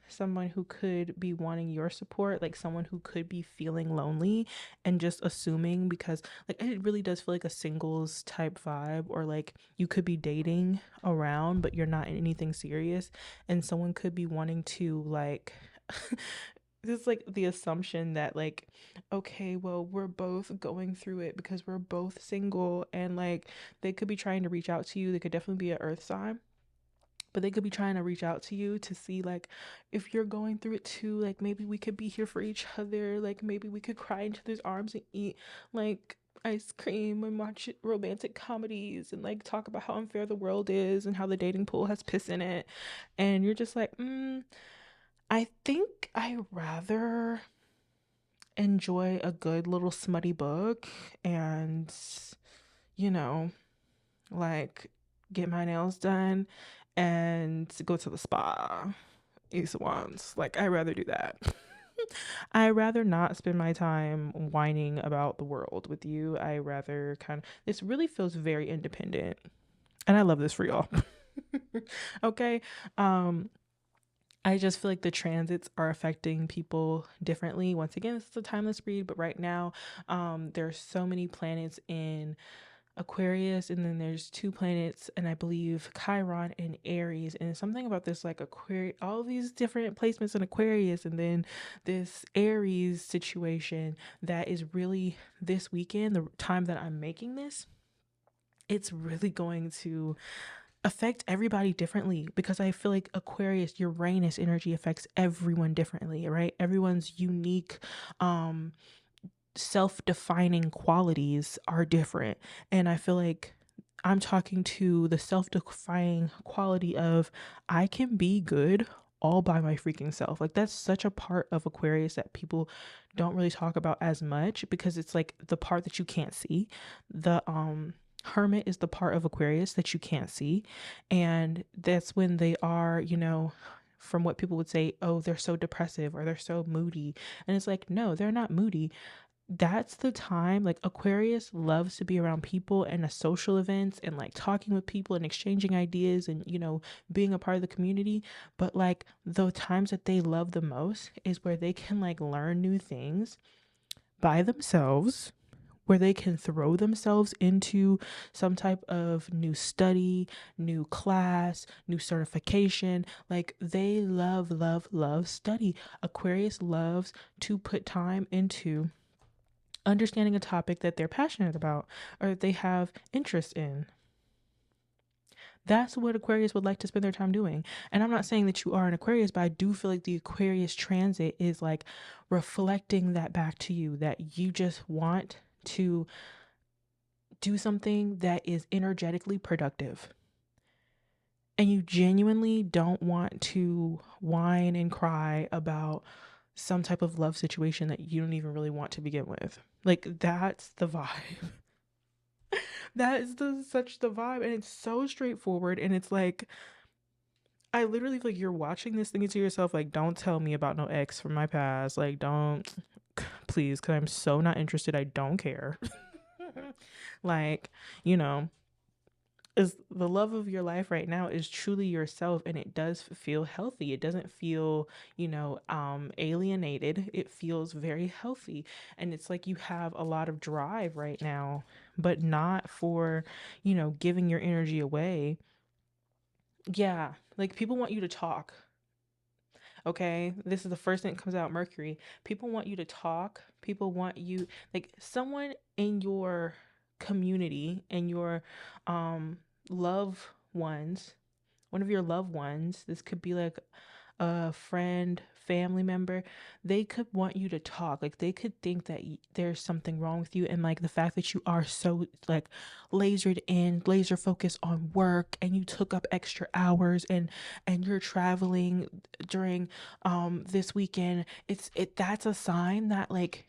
someone who could be wanting your support, like someone who could be feeling lonely and just assuming, because like it really does feel like a singles type vibe, or like you could be dating around but you're not in anything serious, and someone could be wanting to like this is like the assumption that like, okay, well, we're both going through it because we're both single, and like they could be trying to reach out to you. They could definitely be an earth sign, but they could be trying to reach out to you to see like if you're going through it too. Like maybe we could be here for each other. Like maybe we could cry into these arms and eat. Like ice cream and watch romantic comedies and like talk about how unfair the world is and how the dating pool has piss in it. And you're just like, I think I rather enjoy a good little smutty book and, you know, like get my nails done and go to the spa. These ones. Like, I rather do that. I rather not spend my time whining about the world with you. I rather this really feels very independent. And I love this for y'all. Okay. I just feel like the transits are affecting people differently. Once again, this is a timeless read, but right now, there's so many planets in Aquarius, and then there's two planets, and I believe Chiron and Aries, and something about this like Aquarius, all these different placements in Aquarius, and then this Aries situation that is really this weekend, the time that I'm making this, it's really going to affect everybody differently, because I feel like Aquarius Uranus energy affects everyone differently, right? Everyone's unique self-defining qualities are different. And I feel like I'm talking to the self-defining quality of I can be good all by my freaking self. Like, that's such a part of Aquarius that people don't really talk about as much, because it's like the part that you can't see. The Hermit is the part of Aquarius that you can't see, and that's when they are, from what people would say, oh, they're so depressive or they're so moody. And it's like, no, they're not moody. That's the time, like, Aquarius loves to be around people and a social events and like talking with people and exchanging ideas and being a part of the community. But like the times that they love the most is where they can like learn new things by themselves, where they can throw themselves into some type of new study, new class, new certification. Like, they love study. Aquarius loves to put time into understanding a topic that they're passionate about or they have interest in. That's what Aquarius would like to spend their time doing. And I'm not saying that you are an Aquarius, but I do feel like the Aquarius transit is like reflecting that back to you, that you just want to do something that is energetically productive. And you genuinely don't want to whine and cry about some type of love situation that you don't even really want to begin with. Like, that's the vibe. That is such the vibe, and it's so straightforward. And it's like, I literally feel like you're watching this thinking to yourself, like, don't tell me about no ex from my past. Like, don't, please, because I'm so not interested. I don't care. Like, is the love of your life right now is truly yourself, and it does feel healthy. It doesn't feel alienated. It feels very healthy, and it's like you have a lot of drive right now, but not for giving your energy away. Yeah, like, people want you to talk. Okay, this is the first thing that comes out. Mercury. People want you to talk. People want you, like, someone in your community and your loved ones, one of your loved ones, this could be like a friend, family member, they could want you to talk. Like, they could think that there's something wrong with you, and like the fact that you are so like laser focused on work, and you took up extra hours, and you're traveling during this weekend, that's a sign that like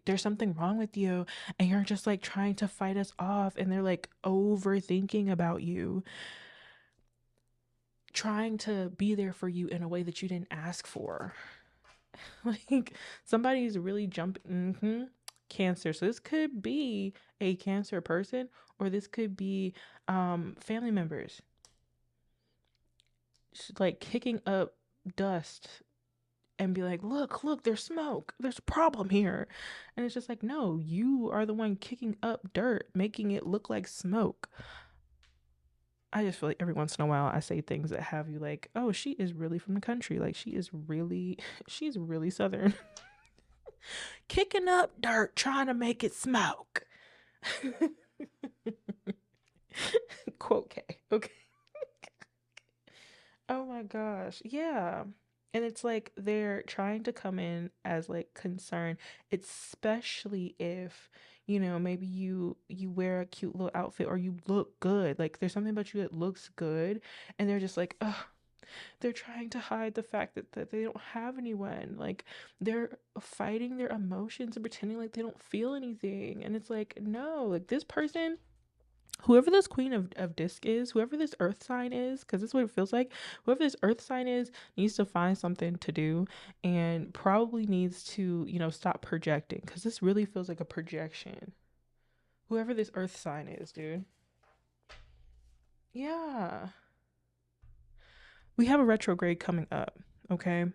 there's something wrong with you, and you're just like trying to fight us off, and they're like overthinking about you, trying to be there for you in a way that you didn't ask for. Like, somebody's really jumping. Cancer. So this could be a Cancer person, or this could be family members just like kicking up dust and be like, look, there's smoke, there's a problem here. And it's just like, no, you are the one kicking up dirt, making it look like smoke. I just feel like every once in a while I say things that have you like, oh, she is really from the country. Like, she's really Southern. Kicking up dirt, trying to make it smoke. Quote K. Okay. Oh my gosh. Yeah. And it's like they're trying to come in as like concern, especially if You know, maybe you wear a cute little outfit or you look good. Like there's something about you that looks good, and they're just like, ugh, they're trying to hide the fact that they don't have anyone. Like they're fighting their emotions and pretending like they don't feel anything. And it's like, no, like this person, whoever this queen of disc is, whoever this earth sign is, because this is what it feels like, whoever this earth sign is needs to find something to do and probably needs to, stop projecting, because this really feels like a projection. Whoever this earth sign is, dude. Yeah. We have a retrograde coming up, okay?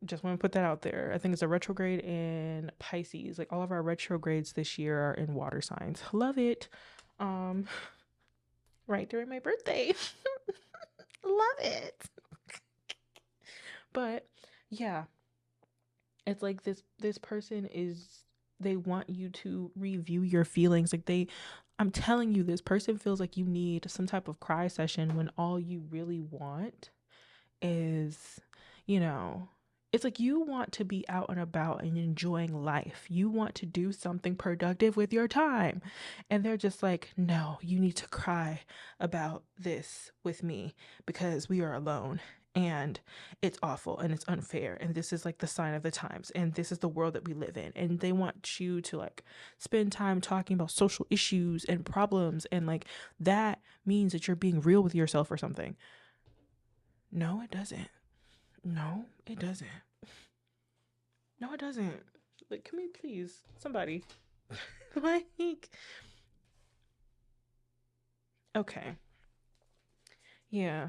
Just want to put that out there. I think it's a retrograde in Pisces. Like all of our retrogrades this year are in water signs. Love it. Um, right during my birthday. Love it. But yeah, it's like this person is, they want you to review your feelings. Like I'm telling you, this person feels like you need some type of cry session when all you really want is, you know, it's like you want to be out and about and enjoying life. You want to do something productive with your time. And they're just like, no, you need to cry about this with me because we are alone. And it's awful and it's unfair. And this is like the sign of the times. And this is the world that we live in. And they want you to like spend time talking about social issues and problems. And like that means that you're being real with yourself or something. No, it doesn't. No, it doesn't. No, it doesn't. Like, can we please, somebody, like, okay, yeah.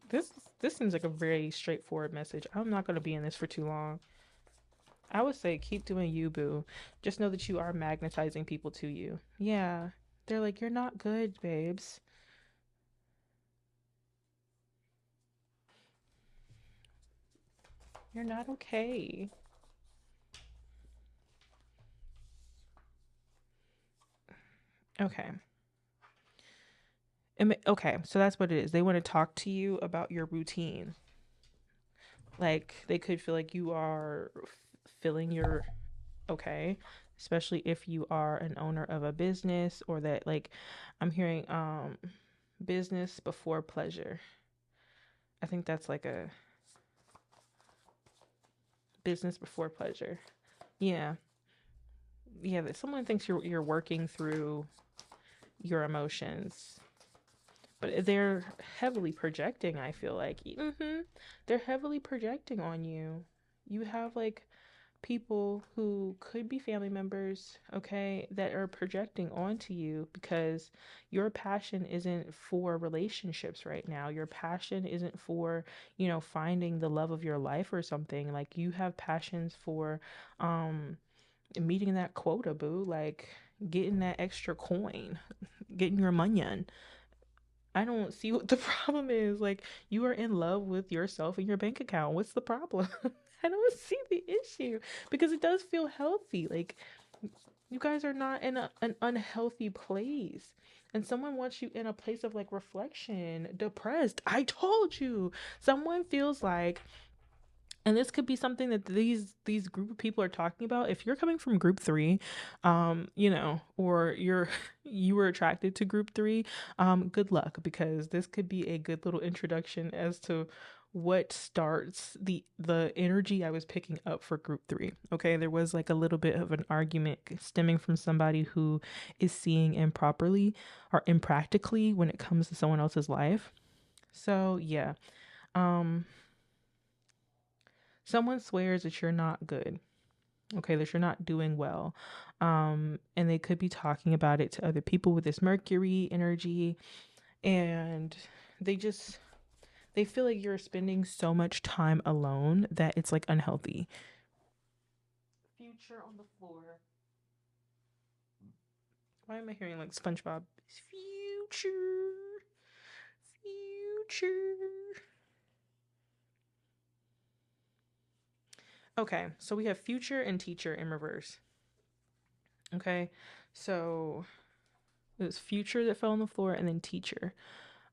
This seems like a very straightforward message. I'm not gonna be in this for too long. I would say keep doing you, boo. Just know that you are magnetizing people to you. Yeah, they're like, you're not good, babes. You're not okay. Okay. Okay, so that's what it is. They want to talk to you about your routine. Like they could feel like you are filling your, okay, especially if you are an owner of a business, or that, like, I'm hearing business before pleasure. I think that's like a business before pleasure. Yeah. Yeah, that someone thinks you're working through your emotions, but they're heavily projecting, I feel like. They're heavily projecting on you. You have like people who could be family members, okay, that are projecting onto you because your passion isn't for relationships right now. Your passion isn't for, finding the love of your life or something. Like you have passions for meeting that quota, boo, like getting that extra coin, getting your money in. I don't see what the problem is. Like, you are in love with yourself and your bank account. What's the problem? I don't see the issue because it does feel healthy. Like, you guys are not in an unhealthy place. And someone wants you in a place of like reflection, depressed. I told you. Someone feels like, and this could be something that these group of people are talking about. If you're coming from group 3, or you were attracted to group 3, good luck, because this could be a good little introduction as to what starts the energy I was picking up for group 3. Okay, there was like a little bit of an argument stemming from somebody who is seeing improperly or impractically when it comes to someone else's life. So yeah, um someone swears that you're not good, okay, that you're not doing well, and they could be talking about it to other people with this Mercury energy, and they just, they feel like you're spending so much time alone that it's like unhealthy. Future on the floor. Why am I hearing like SpongeBob? Future, future. Okay, so we have future and teacher in reverse. Okay, so it was future that fell on the floor, and then teacher,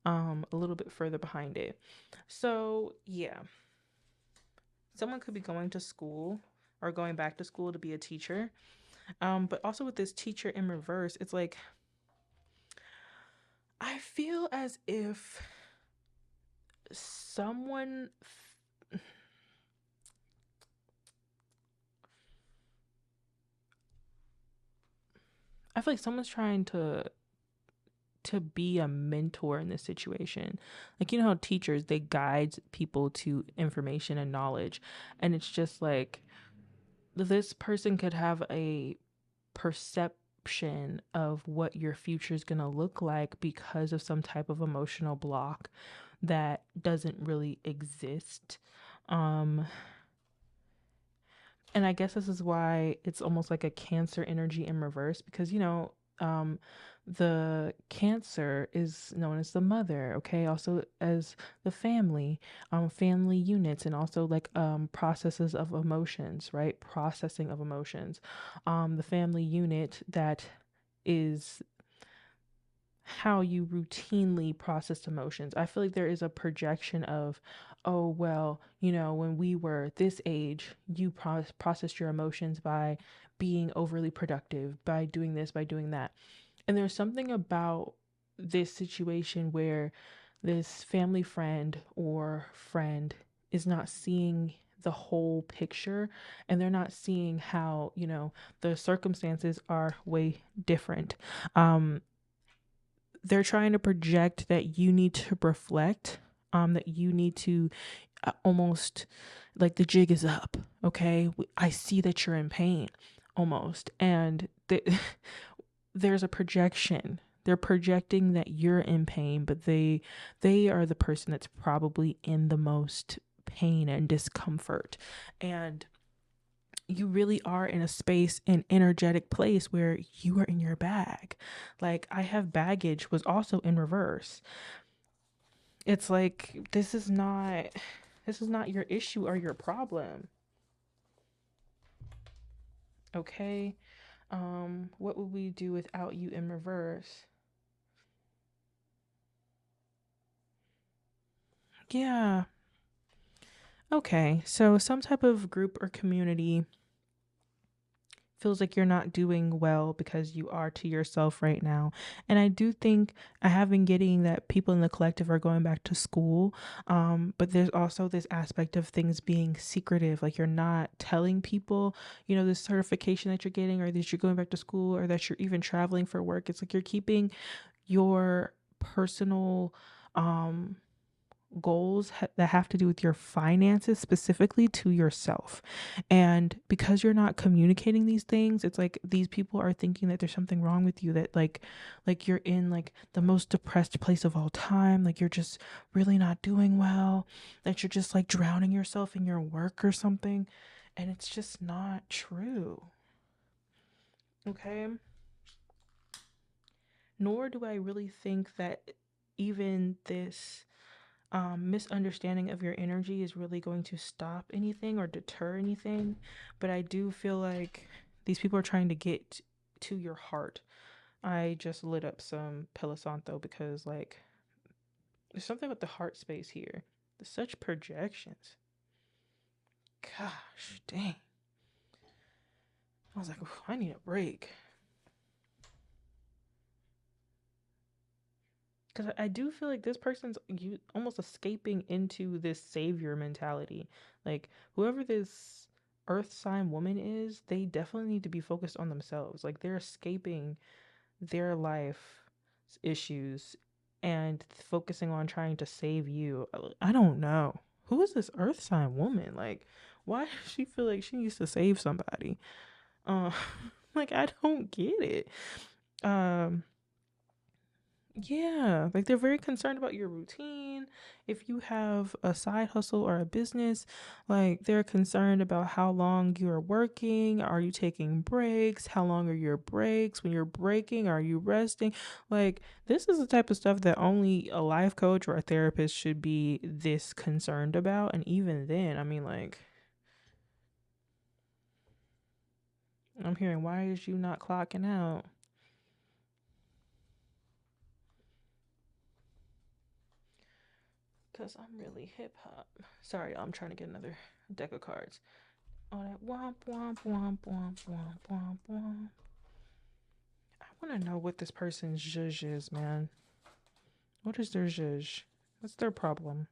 a little bit further behind it. So yeah, someone could be going to school or going back to school to be a teacher. But also with this teacher in reverse, it's like I feel as if someone I feel like someone's trying to be a mentor in this situation. Like, you know how teachers, they guide people to information and knowledge, and it's just like this person could have a perception of what your future is going to look like because of some type of emotional block that doesn't really exist. Um and I guess this is why it's almost like a cancer energy in reverse, because um the cancer is known as the mother, okay, also as the family, family units, and also like processes of emotions, right? Processing of emotions. The family unit, that is how you routinely process emotions. I feel like there is a projection of, oh, well, when we were this age, you processed your emotions by being overly productive, by doing this, by doing that. And there's something about this situation where this family friend or friend is not seeing the whole picture, and they're not seeing how, the circumstances are way different. Um, they're trying to project that you need to reflect, that you need to almost like the jig is up. Okay, I see that you're in pain, almost, and there's a projection. They're projecting that you're in pain, but they are the person that's probably in the most pain and discomfort, and you really are in a space, an energetic place where you are in your bag. Like, I have baggage was also in reverse. It's like this is not your issue or your problem. Okay? What would we do without you in reverse? Yeah. Okay. So some type of group or community feels like you're not doing well because you are to yourself right now. And I do think I have been getting that people in the collective are going back to school. But there's also this aspect of things being secretive. Like, you're not telling people, this certification that you're getting, or that you're going back to school, or that you're even traveling for work. It's like you're keeping your personal um goals that have to do with your finances specifically to yourself. And because you're not communicating these things, it's like these people are thinking that there's something wrong with you, that like you're in like the most depressed place of all time, like you're just really not doing well, that you're just like drowning yourself in your work or something. And it's just not true. Okay? Nor do I really think that even this misunderstanding of your energy is really going to stop anything or deter anything. But I do feel like these people are trying to get to your heart. I just lit up some Palo Santo because, like, there's something with the heart space here. There's such projections. Gosh, dang. I was like, I need a break. Because I do feel like this person's almost escaping into this savior mentality. Like, whoever this earth sign woman is, they definitely need to be focused on themselves. Like, they're escaping their life issues and focusing on trying to save you. I don't know. Who is this earth sign woman? Like, why does she feel like she needs to save somebody? Uh, like, I don't get it. Um, Yeah, like they're very concerned about your routine. If you have a side hustle or a business, like they're concerned about how long you're working. Are you taking breaks? How long are your breaks? When you're breaking, are you resting? Like, this is the type of stuff that only a life coach or a therapist should be this concerned about. And even then, I mean, like, I'm hearing, why is you not clocking out? Because I'm really hip hop. Sorry, I'm trying to get another deck of cards. All that womp womp womp womp womp womp womp. I want to know what this person's zhuzh is, man. What is their zhuzh? What's their problem?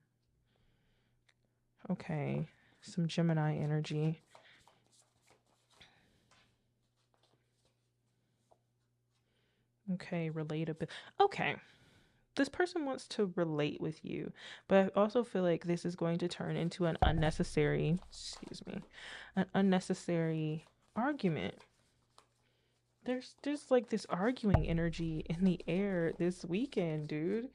Okay, some Gemini energy. Okay, relatability. Okay, this person wants to relate with you, but I also feel like this is going to turn into an unnecessary, an unnecessary argument. There's like this arguing energy in the air this weekend, dude.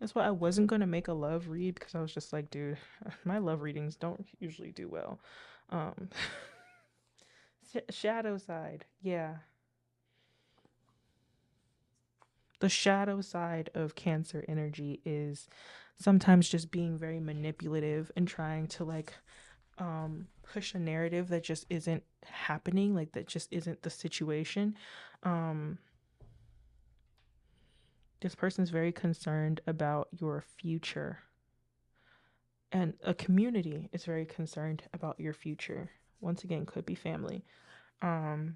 That's why I wasn't gonna make a love read because I was just like, dude, my love readings don't usually do well. Um, shadow side, yeah. The shadow side of Cancer energy is sometimes just being very manipulative and trying to like push a narrative that just isn't happening, like that just isn't the situation. Um this person's very concerned about your future, and a community is very concerned about your future. Once again, could be family. Um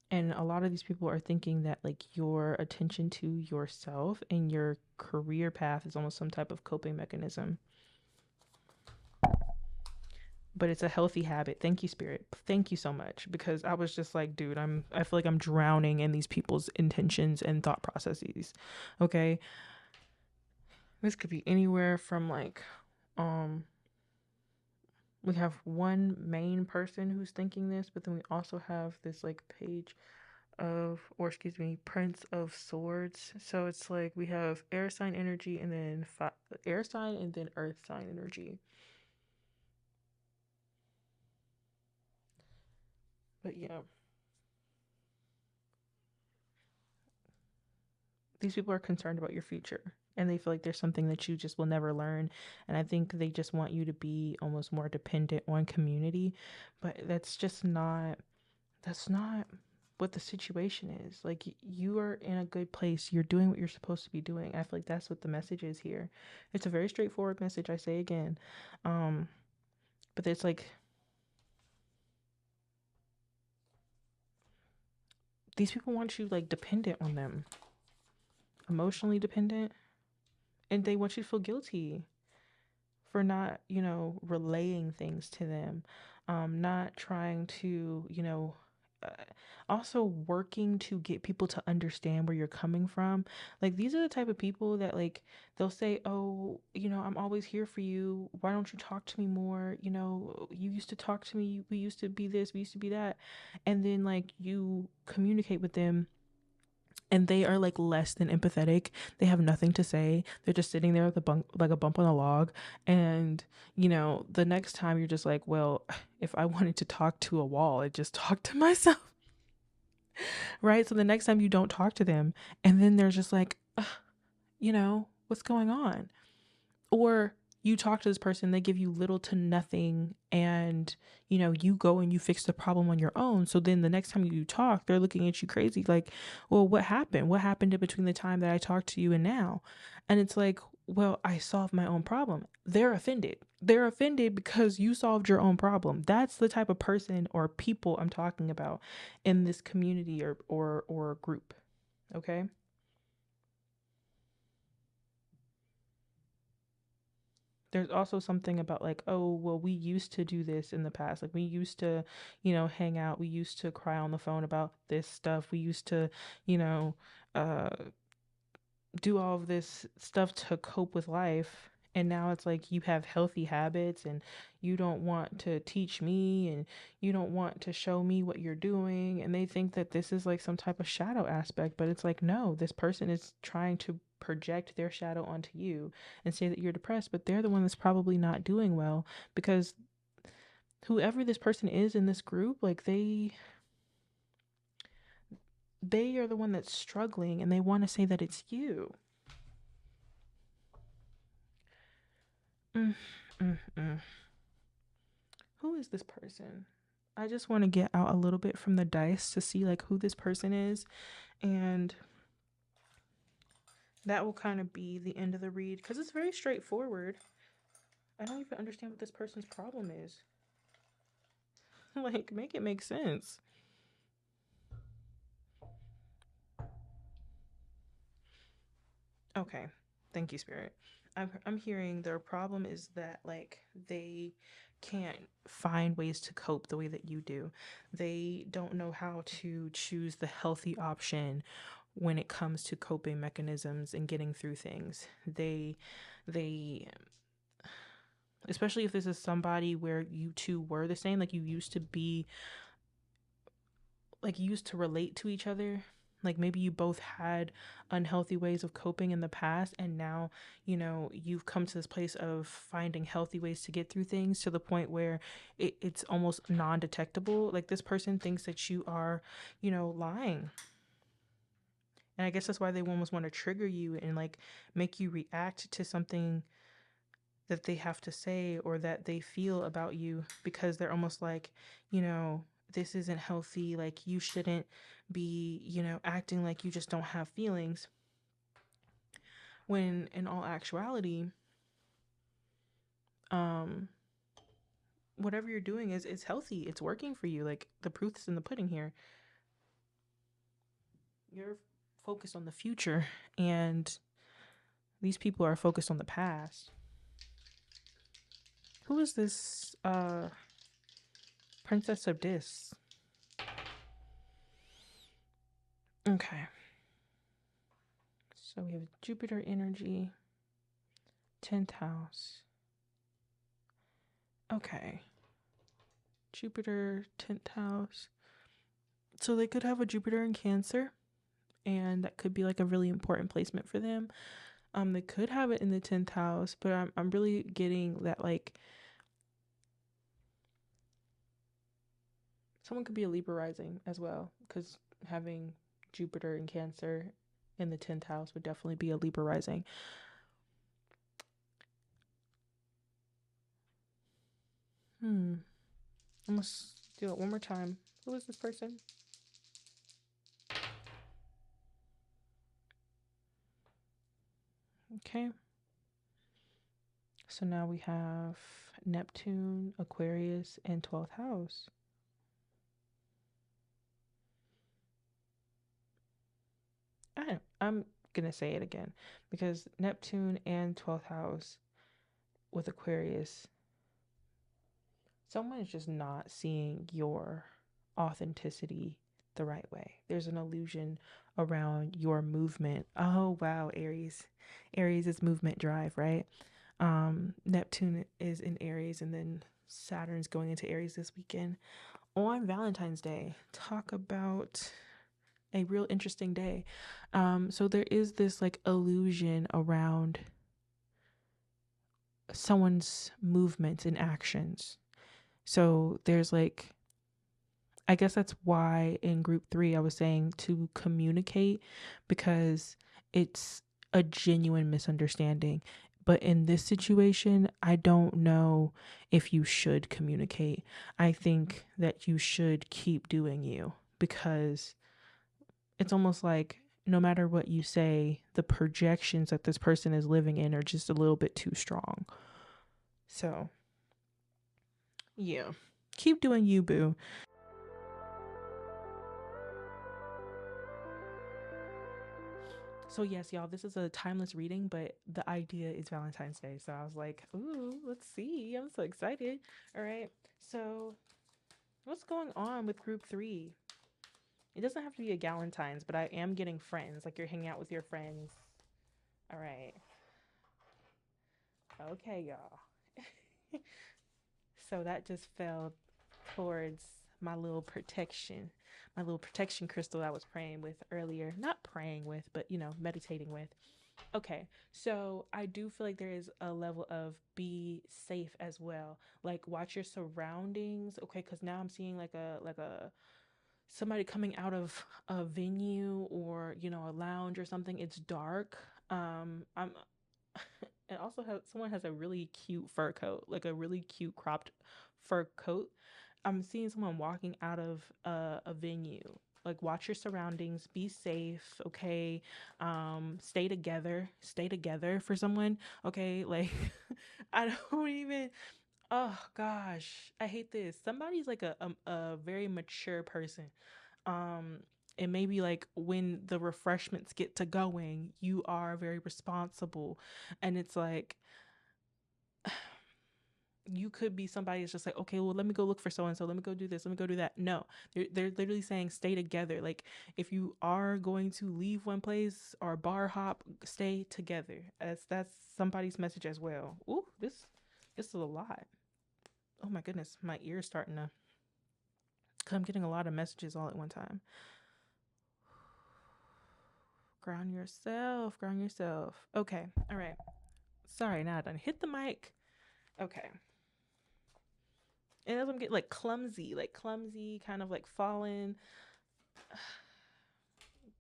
and a lot of these people are thinking that like your attention to yourself and your career path is almost some type of coping mechanism, but it's a healthy habit. Thank you, spirit. Thank you so much, because I was just like, dude, I feel like I'm drowning in these people's intentions and thought processes. Okay, this could be anywhere from like um we have one main person who's thinking this, but then we also have this like page of, or excuse me, Prince of Swords. So it's like we have air sign energy and then air sign and then earth sign energy. But yeah, these people are concerned about your future, and they feel like there's something that you just will never learn. And I think they just want you to be almost more dependent on community, but that's not what the situation is. Like, you are in a good place, you're doing what you're supposed to be doing. I feel like that's what the message is here. It's a very straightforward message, I say again. um but it's like these people want you like dependent on them, emotionally dependent, and they want you to feel guilty for not, relaying things to them, not trying to, uh, also working to get people to understand where you're coming from. Like, these are the type of people that, like, they'll say, oh, I'm always here for you. Why don't you talk to me more? You used to talk to me. We used to be this, we used to be that. And then, like, you communicate with them and they are like less than empathetic. They have nothing to say. They're just sitting there with a bump, like a bump on a log. And the next time you're just like, well, if I wanted to talk to a wall, I'd just talk to myself, right? So the next time you don't talk to them, and then they're just like, what's going on? Or you talk to this person, they give you little to nothing, and you go and you fix the problem on your own. So then the next time you talk, they're looking at you crazy, like, well, what happened in between the time that I talked to you and now? And it's like, well, I solved my own problem. They're offended because you solved your own problem. That's the type of person or people I'm talking about in this community or group. Okay. There's also something about like, oh, well, we used to do this in the past. Like, we used to, hang out. We used to cry on the phone about this stuff. We used to, you know, uh, do all of this stuff to cope with life. And now it's like you have healthy habits and you don't want to teach me and you don't want to show me what you're doing. And they think that this is like some type of shadow aspect, but it's like, no, this person is trying to project their shadow onto you and say that you're depressed, but they're the one that's probably not doing well, because whoever this person is in this group, like they are the one that's struggling and they want to say that it's you. Mm, mm, mm. Who is this person? I just want to get out a little bit from the dice to see like who this person is. And That will kind of be the end of the read because it's very straightforward. I don't even understand what this person's problem is. Like, make it make sense. Okay. Thank you, Spirit. I'm hearing their problem is that, like, they can't find ways to cope the way that you do. They don't know how to choose the healthy option when it comes to coping mechanisms and getting through things. They especially if this is somebody where you two were the same, like you used to be, like you used to relate to each other, like maybe you both had unhealthy ways of coping in the past, and now you've come to this place of finding healthy ways to get through things to the point where it's almost non-detectable. Like this person thinks that you are lying, and I guess that's why they almost want to trigger you and like make you react to something that they have to say or that they feel about you, because they're almost like, this isn't healthy. Like you shouldn't be, acting like you just don't have feelings. When in all actuality, um, whatever you're doing is healthy. It's working for you. Like the proof's in the pudding here. You're focused on the future, and these people are focused on the past. Who is this Princess of Dis? Okay. So we have Jupiter energy, 10th house. Okay. Jupiter, 10th house. So they could have a Jupiter in Cancer, and that could be like a really important placement for them. They could have it in the 10th house, but I'm really getting that like someone could be a Libra rising as well, because having Jupiter in Cancer in the 10th house would definitely be a Libra rising. I'm gonna do it one more time. Who is this person? Okay. So now we have Neptune, Aquarius, and 12th house. I'm gonna say it again because Neptune and 12th house with Aquarius, someone is just not seeing your authenticity the right way. There's an illusion around your movement. Oh wow, Aries. Aries is movement drive, right? Neptune is in Aries, and then Saturn's going into Aries this weekend on Valentine's Day. Talk about a real interesting day. So there is this like illusion around someone's movements and actions. So there's like, I guess that's why in group 3 I was saying to communicate, because it's a genuine misunderstanding. But in this situation, I don't know if you should communicate. I think that you should keep doing you, because it's almost like no matter what you say, the projections that this person is living in are just a little bit too strong. So, yeah, keep doing you, boo. So, yes, y'all, this is a timeless reading, but the idea is Valentine's Day. So, I was like, ooh, let's see. I'm so excited. All right. So, what's going on with group 3? It doesn't have to be a Galentine's, but I am getting friends. Like, you're hanging out with your friends. All right. Okay, y'all. So that just fell towards my little protection crystal I was praying with earlier. Not praying with, but meditating with. Okay, so I do feel like there is a level of be safe as well. Like watch your surroundings. Okay, because now I'm seeing like a somebody coming out of a venue or a lounge or something. It's dark. I'm and also someone has a really cute fur coat, like a really cute cropped fur coat. I'm seeing someone walking out of a venue. Like, watch your surroundings, be safe, okay? Stay together for someone, okay? Like, I don't even, oh gosh, I hate this. Somebody's like a very mature person. Um, and maybe like when the refreshments get to going, you are very responsible. And it's like, you could be somebody that's just like, okay, well, let me go look for so and so. Let me go do this. Let me go do that. No, they're literally saying stay together. Like, if you are going to leave one place or bar hop, stay together. That's somebody's message as well. Ooh, this is a lot. Oh my goodness, my ear's starting to. Cause I'm getting a lot of messages all at one time. Ground yourself. Ground yourself. Okay. All right. Sorry, now I done hit the mic. Okay. And as I'm getting like clumsy, kind of like falling.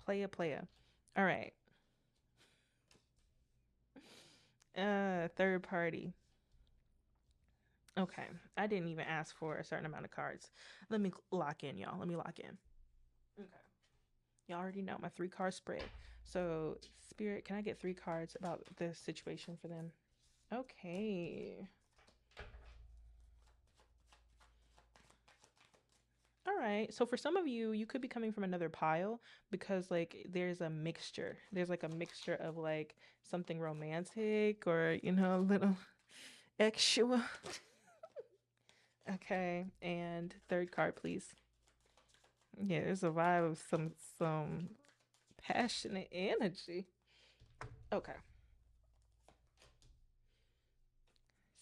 Playa. All right. Third party. Okay. I didn't even ask for a certain amount of cards. Let me lock in, y'all. Let me lock in. Okay. Y'all already know my 3-card spread. So, Spirit, can I get 3 cards about this situation for them? Okay. All right. So for some of you, you could be coming from another pile because like there's a mixture. There's like a mixture of like something romantic or, a little extra. Okay. And third card, please. Yeah, there's a vibe of some passionate energy. Okay.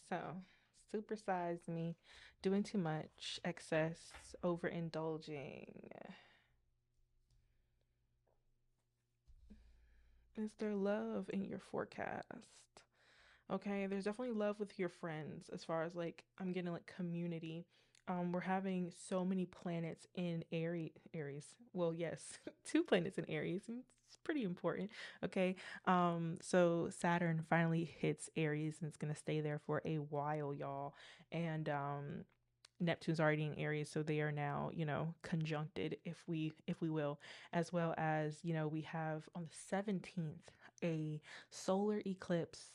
So, supersize me, doing too much, excess, overindulging. Is there love in your forecast? Okay, there's definitely love with your friends as far as like I'm getting like community. We're having so many planets in Aries. Well, yes, 2 planets in Aries. It's pretty important. Okay. So Saturn finally hits Aries and it's gonna stay there for a while, y'all. And Neptune's already in Aries, so they are now, conjuncted, if we will, as well as, we have on the 17th a solar eclipse.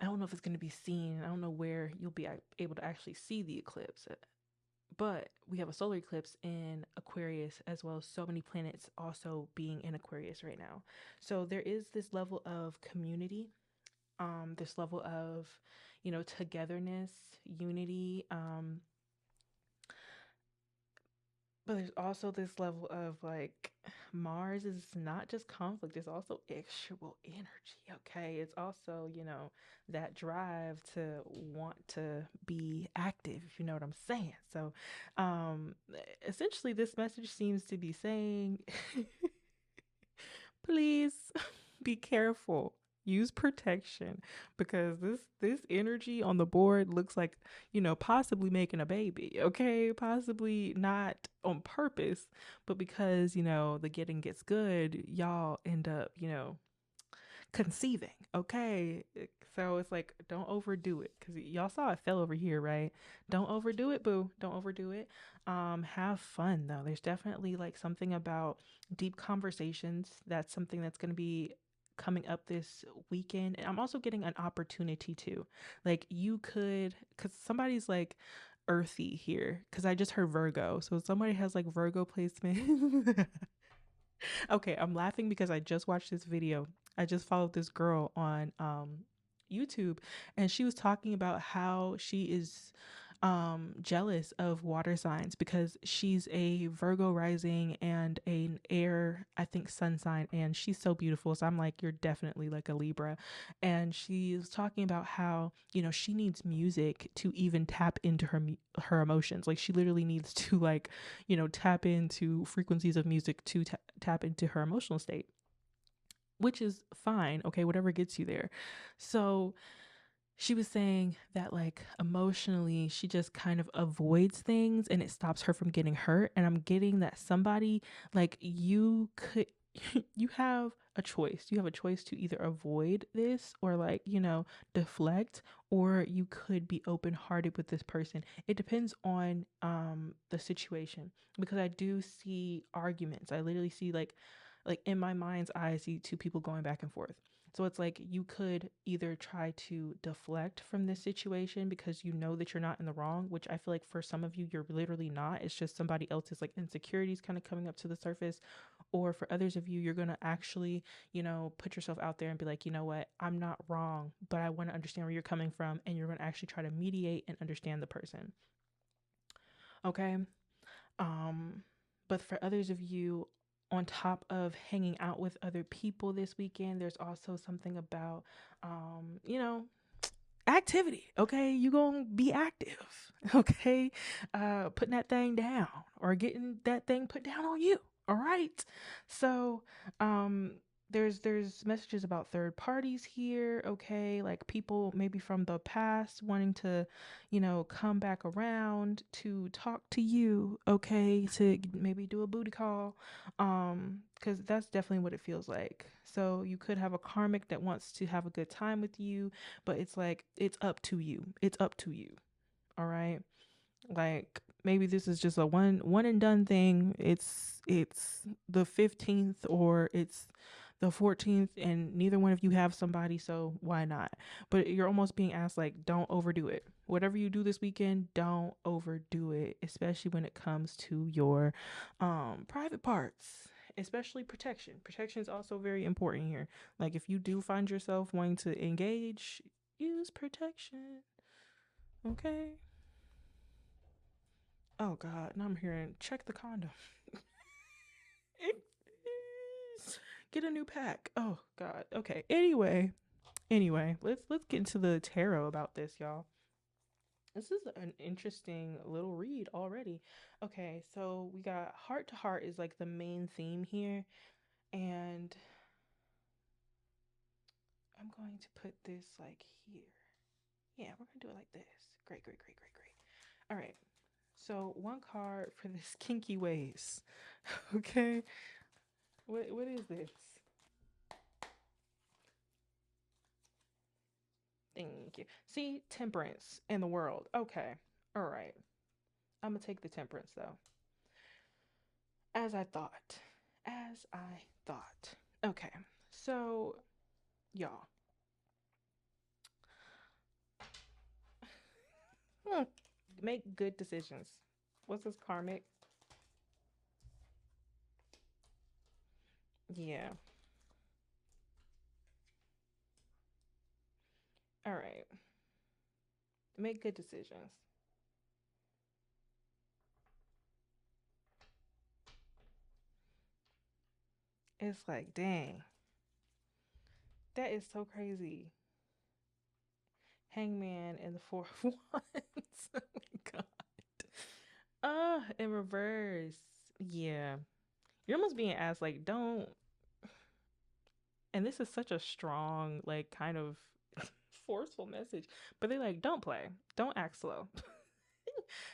I don't know if it's going to be seen. I don't know where you'll be able to actually see the eclipse, but we have a solar eclipse in Aquarius, as well as so many planets also being in Aquarius right now. So there is this level of community, this level of, togetherness, unity, but there's also this level of like Mars is not just conflict, it's also actual energy. Okay. It's also, that drive to want to be active, if you know what I'm saying. So essentially this message seems to be saying please be careful. Use protection because this energy on the board looks like, possibly making a baby, okay? Possibly not on purpose, but because, the getting gets good, y'all end up, conceiving, okay? So it's like don't overdo it cuz y'all saw it fell over here, right? Don't overdo it, boo. Don't overdo it. Have fun though. There's definitely like something about deep conversations. That's something that's going to be coming up this weekend. And I'm also getting an opportunity to. Like you could cuz somebody's like earthy here cuz I just heard Virgo. So somebody has like Virgo placement. Okay, I'm laughing because I just watched this video. I just followed this girl on YouTube and she was talking about how she is jealous of water signs because she's a Virgo rising and an air, I think, sun sign, and she's so beautiful. So I'm like, you're definitely like a Libra. And she's talking about how, she needs music to even tap into her emotions. Like she literally needs to like, tap into frequencies of music to tap into her emotional state, which is fine. Okay, whatever gets you there. So she was saying that like emotionally she just kind of avoids things and it stops her from getting hurt. And I'm getting that somebody like you could you have a choice. You have a choice to either avoid this or, like, deflect, or you could be open hearted with this person. It depends on the situation, because I do see arguments. I literally see, like in my mind's eye, I see two people going back and forth. So it's like you could either try to deflect from this situation because you know that you're not in the wrong, which I feel like for some of you, you're literally not. It's just somebody else's like insecurities kind of coming up to the surface. Or for others of you, you're going to actually, put yourself out there and be like, you know what, I'm not wrong, but I want to understand where you're coming from. And you're going to actually try to mediate and understand the person. Okay. Um, but for others of you, on top of hanging out with other people this weekend, there's also something about, you know, activity. Okay, you gonna be active. Okay, putting that thing down or getting that thing put down on you. All right. So, um, there's messages about third parties here. Okay, like people maybe from the past wanting to, come back around to talk to you. Okay, to maybe do a booty call, because that's definitely what it feels like. So you could have a karmic that wants to have a good time with you, but it's like it's up to you. It's up to you. All right. Like maybe this is just a one and done thing. It's the 15th or it's the 14th and neither one of you have somebody, so why not? But you're almost being asked like don't overdo it. Whatever you do this weekend, don't overdo it, especially when it comes to your private parts. Especially protection. Protection is also very important here. Like if you do find yourself wanting to engage, use protection. Okay. Oh God, now I'm hearing check the condom. Get a new pack. Oh God. Okay. Anyway, let's get into the tarot about this, y'all. This is an interesting little read already. Okay, so we got heart to heart is like the main theme here, and I'm going to put this like here. Yeah, we're gonna do it like this. Great, great, great, great, great. All right. So one card for this kinky ways. Okay. What is this? Thank you. See, temperance in the world. Okay. All right. I'm gonna take the temperance though. As I thought. As I thought. Okay. So, y'all. Hmm, make good decisions. What's this karmic? Yeah. All right. Make good decisions. It's like, dang. That is so crazy. Hangman and the Four of Wands. Oh my God. In reverse. Yeah. You're almost being asked, like, don't. And this is such a strong, like, kind of forceful message. But they're like, don't play. Don't act slow.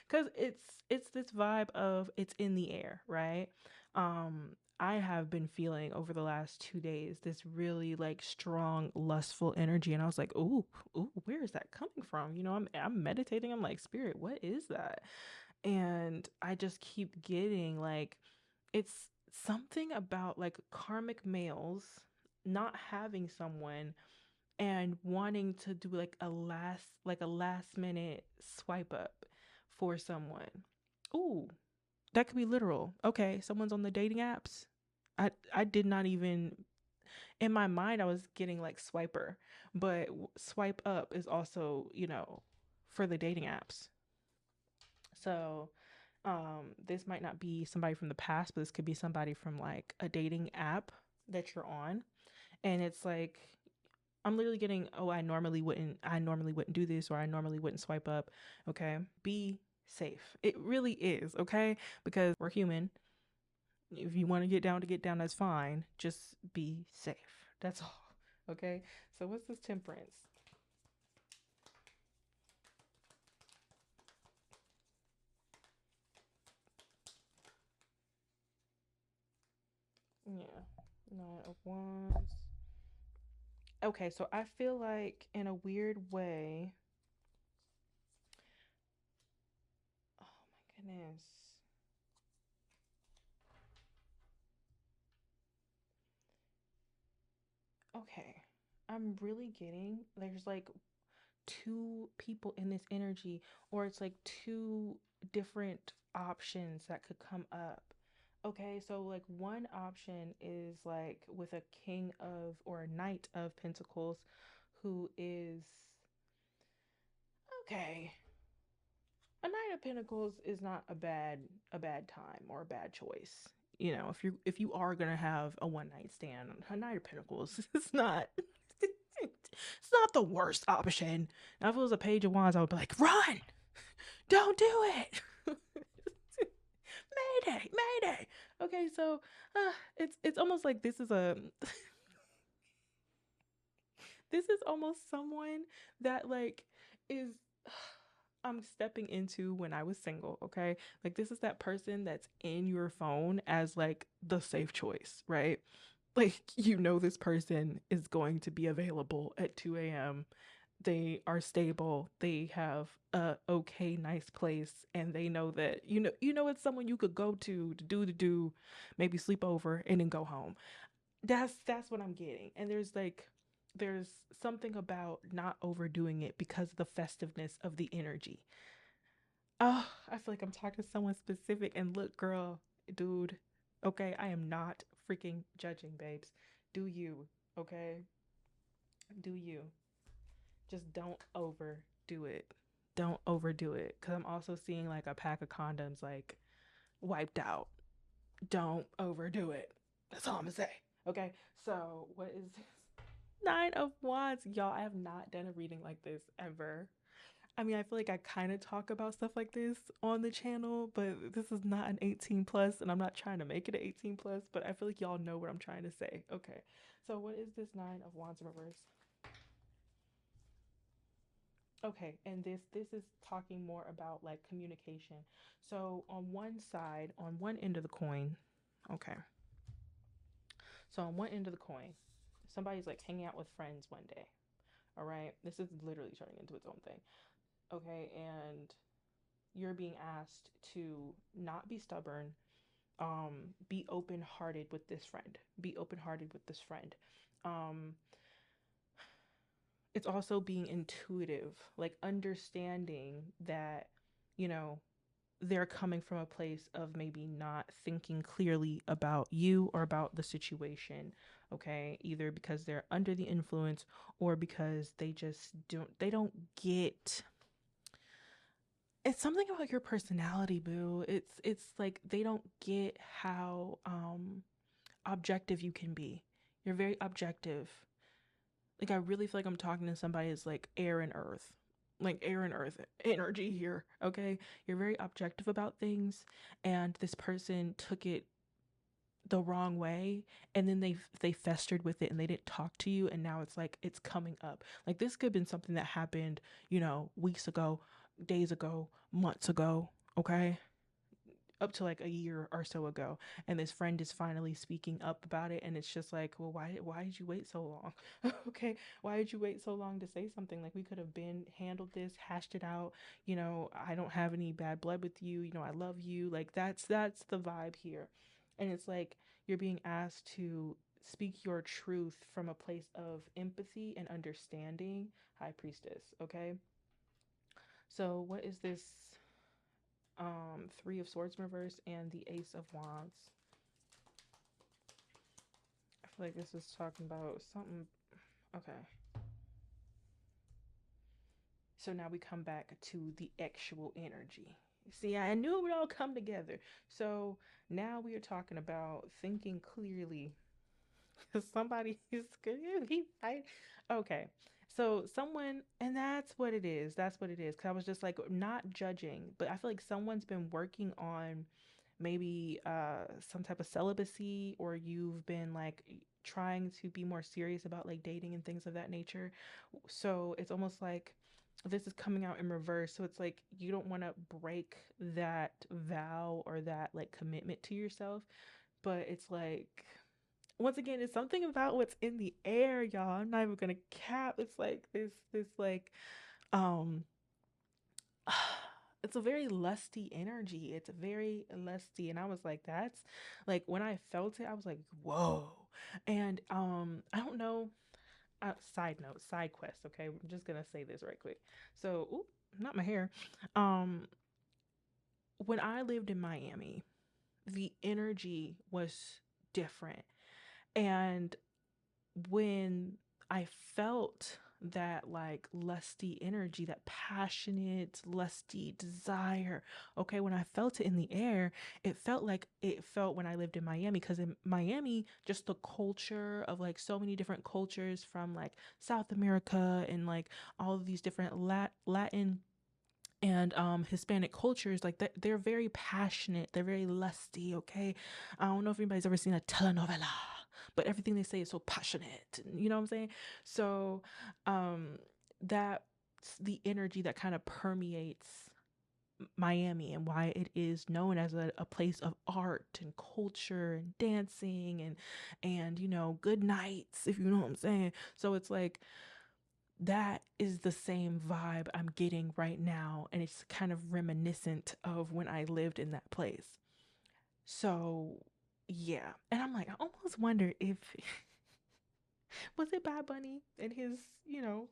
Because it's this vibe of it's in the air, right? I have been feeling over the last 2 days this really like strong lustful energy, and I was like, ooh, where is that coming from? I'm meditating. I'm like, spirit, what is that? And I just keep getting like it's something about like karmic males not having someone and wanting to do like a last minute swipe up for someone. Ooh, that could be literal. Okay, someone's on the dating apps. I did not even in my mind I was getting like swiper, but swipe up is also, for the dating apps. So, this might not be somebody from the past, but this could be somebody from like a dating app that you're on. And it's like I'm literally getting, oh, I normally wouldn't do this, or I normally wouldn't swipe up. Okay. Be safe. It really is, okay? Because we're human. If you want to get down, that's fine. Just be safe. That's all. Okay. So what's this temperance? Yeah. Nine of Wands. Okay, so I feel like in a weird way. Oh my goodness. Okay. I'm really getting there's like two people in this energy, or it's like two different options that could come up. Okay, so like one option is like with a king of or a knight of pentacles who is okay. A knight of pentacles is not a bad time or a bad choice. You know, if you are gonna have a one night stand, a knight of pentacles is not it's not the worst option. Now if it was a page of wands, I would be like, run, don't do it. Mayday, mayday. Okay, so it's almost like this is a this is almost someone that like is I'm stepping into when I was single, okay? Like this is that person that's in your phone as like the safe choice, right? Like you know this person is going to be available at 2 a.m. They are stable, they have a okay nice place, and they know that you know it's someone you could go to do maybe sleep over and then go home. That's what I'm getting. And there's something about not overdoing it because of the festiveness of the energy. Oh, I feel like I'm talking to someone specific. And look, girl, dude, okay, I am not freaking judging, babes. Do you, okay? Do you. Just don't overdo it. Don't overdo it. Because I'm also seeing like a pack of condoms like wiped out. Don't overdo it. That's all I'm gonna say. Okay, so what is this? Nine of Wands. Y'all, I have not done a reading like this ever. I mean, I feel like I kind of talk about stuff like this on the channel, but this is not an 18 plus, and I'm not trying to make it an 18 plus, but I feel like y'all know what I'm trying to say. Okay, so what is this Nine of Wands in reverse? Okay, and this is talking more about like communication. So on one side, on one end of the coin, okay. So on one end of the coin, somebody's like hanging out with friends one day. All right, this is literally turning into its own thing. Okay, and you're being asked to not be stubborn, be open hearted with this friend. Be open hearted with this friend. Um, it's also being intuitive, like understanding that, you know, they're coming from a place of maybe not thinking clearly about you or about the situation. Okay, either because they're under the influence or because they don't get it's something about your personality, boo. It's like they don't get how objective you can be. You're very objective. Like I really feel like I'm talking to somebody that's like air and earth. Like air and earth energy here, okay? You're very objective about things, and this person took it the wrong way, and then they festered with it and they didn't talk to you, and now it's like it's coming up. Like this could have been something that happened, weeks ago, days ago, months ago, okay? Up to like a year or so ago, and this friend is finally speaking up about it, and it's just like, well, why did you wait so long? Okay, why did you wait so long to say something? Like we could have been handled this, hashed it out. I don't have any bad blood with you. I love you. Like that's the vibe here. And it's like you're being asked to speak your truth from a place of empathy and understanding. High priestess. Okay, so what is this Three of Swords in reverse and the Ace of Wands? I feel like this is talking about something. Okay. So now we come back to the actual energy. See, I knew it would all come together. So now we are talking about thinking clearly. Because somebody is going to be right. Okay. So someone, and that's what it is. That's what it is. Because I was just like, not judging, but I feel like someone's been working on maybe some type of celibacy, or you've been like trying to be more serious about like dating and things of that nature. So it's almost like this is coming out in reverse. So it's like you don't want to break that vow or that like commitment to yourself, but it's like once again, it's something about what's in the air, y'all. I'm not even gonna cap. It's like this like um it's a very lusty energy. It's very lusty. And I was like, that's like when I felt it, I was like, whoa. And I don't know. Side note, side quest, okay? I'm just gonna say this right quick. So, ooh, not my hair. Um, when I lived in Miami, the energy was different. And when I felt that like lusty energy, that passionate, lusty desire, okay, when I felt it in the air, it felt like it felt when I lived in Miami. Because in Miami, just the culture of like so many different cultures from like South America and like all of these different Latin and Hispanic cultures, like they're very passionate, they're very lusty, okay? I don't know if anybody's ever seen a telenovela, but everything they say is so passionate, you know what I'm saying? So um that's the energy that kind of permeates Miami and why it is known as a place of art and culture and dancing and you know, good nights, if you know what I'm saying. So it's like that is the same vibe I'm getting right now. And it's kind of reminiscent of when I lived in that place. So, yeah. And I'm like, I almost wonder if, was it Bad Bunny and his, you know,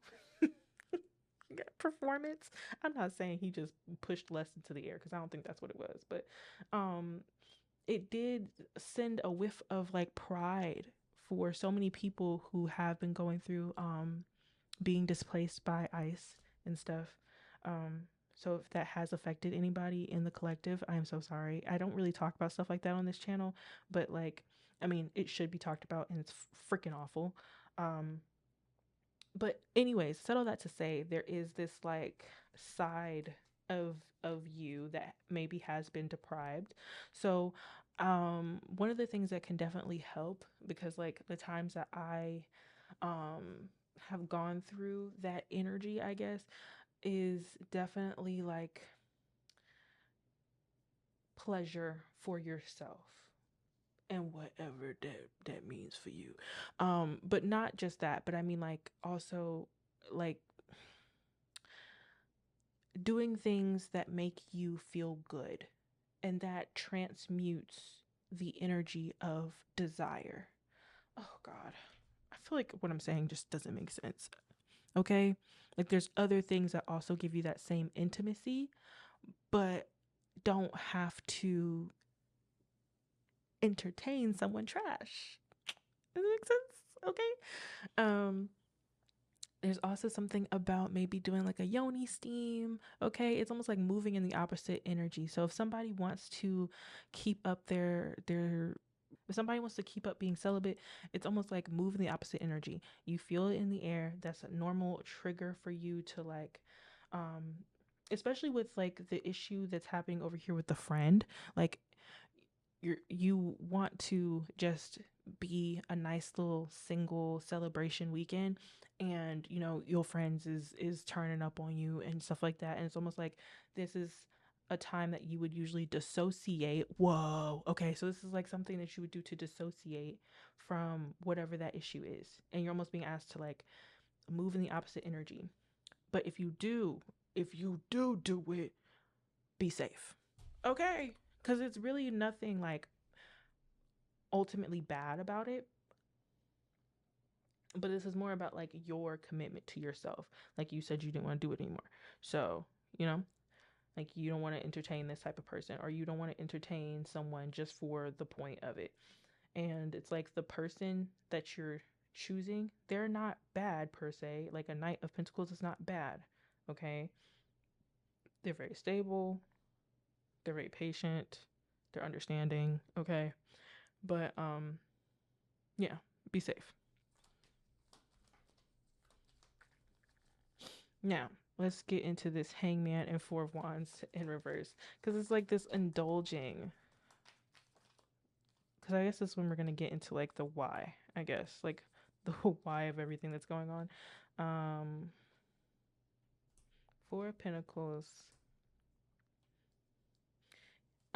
performance? I'm not saying he just pushed less into the air because I don't think that's what it was. But um, it did send a whiff of like pride for so many people who have been going through being displaced by ICE and stuff. Um, so if that has affected anybody in the collective, I am so sorry. I don't really talk about stuff like that on this channel, but like, I mean, it should be talked about, and it's freaking awful. Um, but anyways, settle that to say, there is this like side of you that maybe has been deprived. So, one of the things that can definitely help, because like the times that I have gone through that energy, I guess, is definitely like pleasure for yourself and whatever that means for you. But not just that, but I mean like also like doing things that make you feel good and that transmutes the energy of desire. Oh god. I feel like what I'm saying just doesn't make sense. Okay? Like there's other things that also give you that same intimacy, but don't have to entertain someone trash. Does that make sense? Okay. Um, there's also something about maybe doing like a yoni steam. Okay. It's almost like moving in the opposite energy. So if somebody wants to keep up their if somebody wants to keep up being celibate, it's almost like moving the opposite energy. You feel it in the air. That's a normal trigger for you to like um especially with like the issue that's happening over here with the friend. Like you want to just be a nice little single celebration weekend, and you know your friends is turning up on you and stuff like that, and it's almost like this is a time that you would usually dissociate. Whoa, okay, so this is like something that you would do to dissociate from whatever that issue is, and you're almost being asked to like move in the opposite energy. But if you do it, be safe, okay? Because it's really nothing like ultimately bad about it, but this is more about like your commitment to yourself. Like you said, you didn't want to do it anymore, so you know, like you don't want to entertain this type of person, or you don't want to entertain someone just for the point of it. And it's like the person that you're choosing, they're not bad per se. Like a Knight of Pentacles is not bad, okay? They're very stable, they're very patient, they're understanding, okay? But yeah, be safe. Now, let's get into this Hangman and Four of Wands in reverse, because it's like this indulging. Because I guess this is when we're going to get into like the why, I guess, like the why of everything that's going on. Four of Pentacles.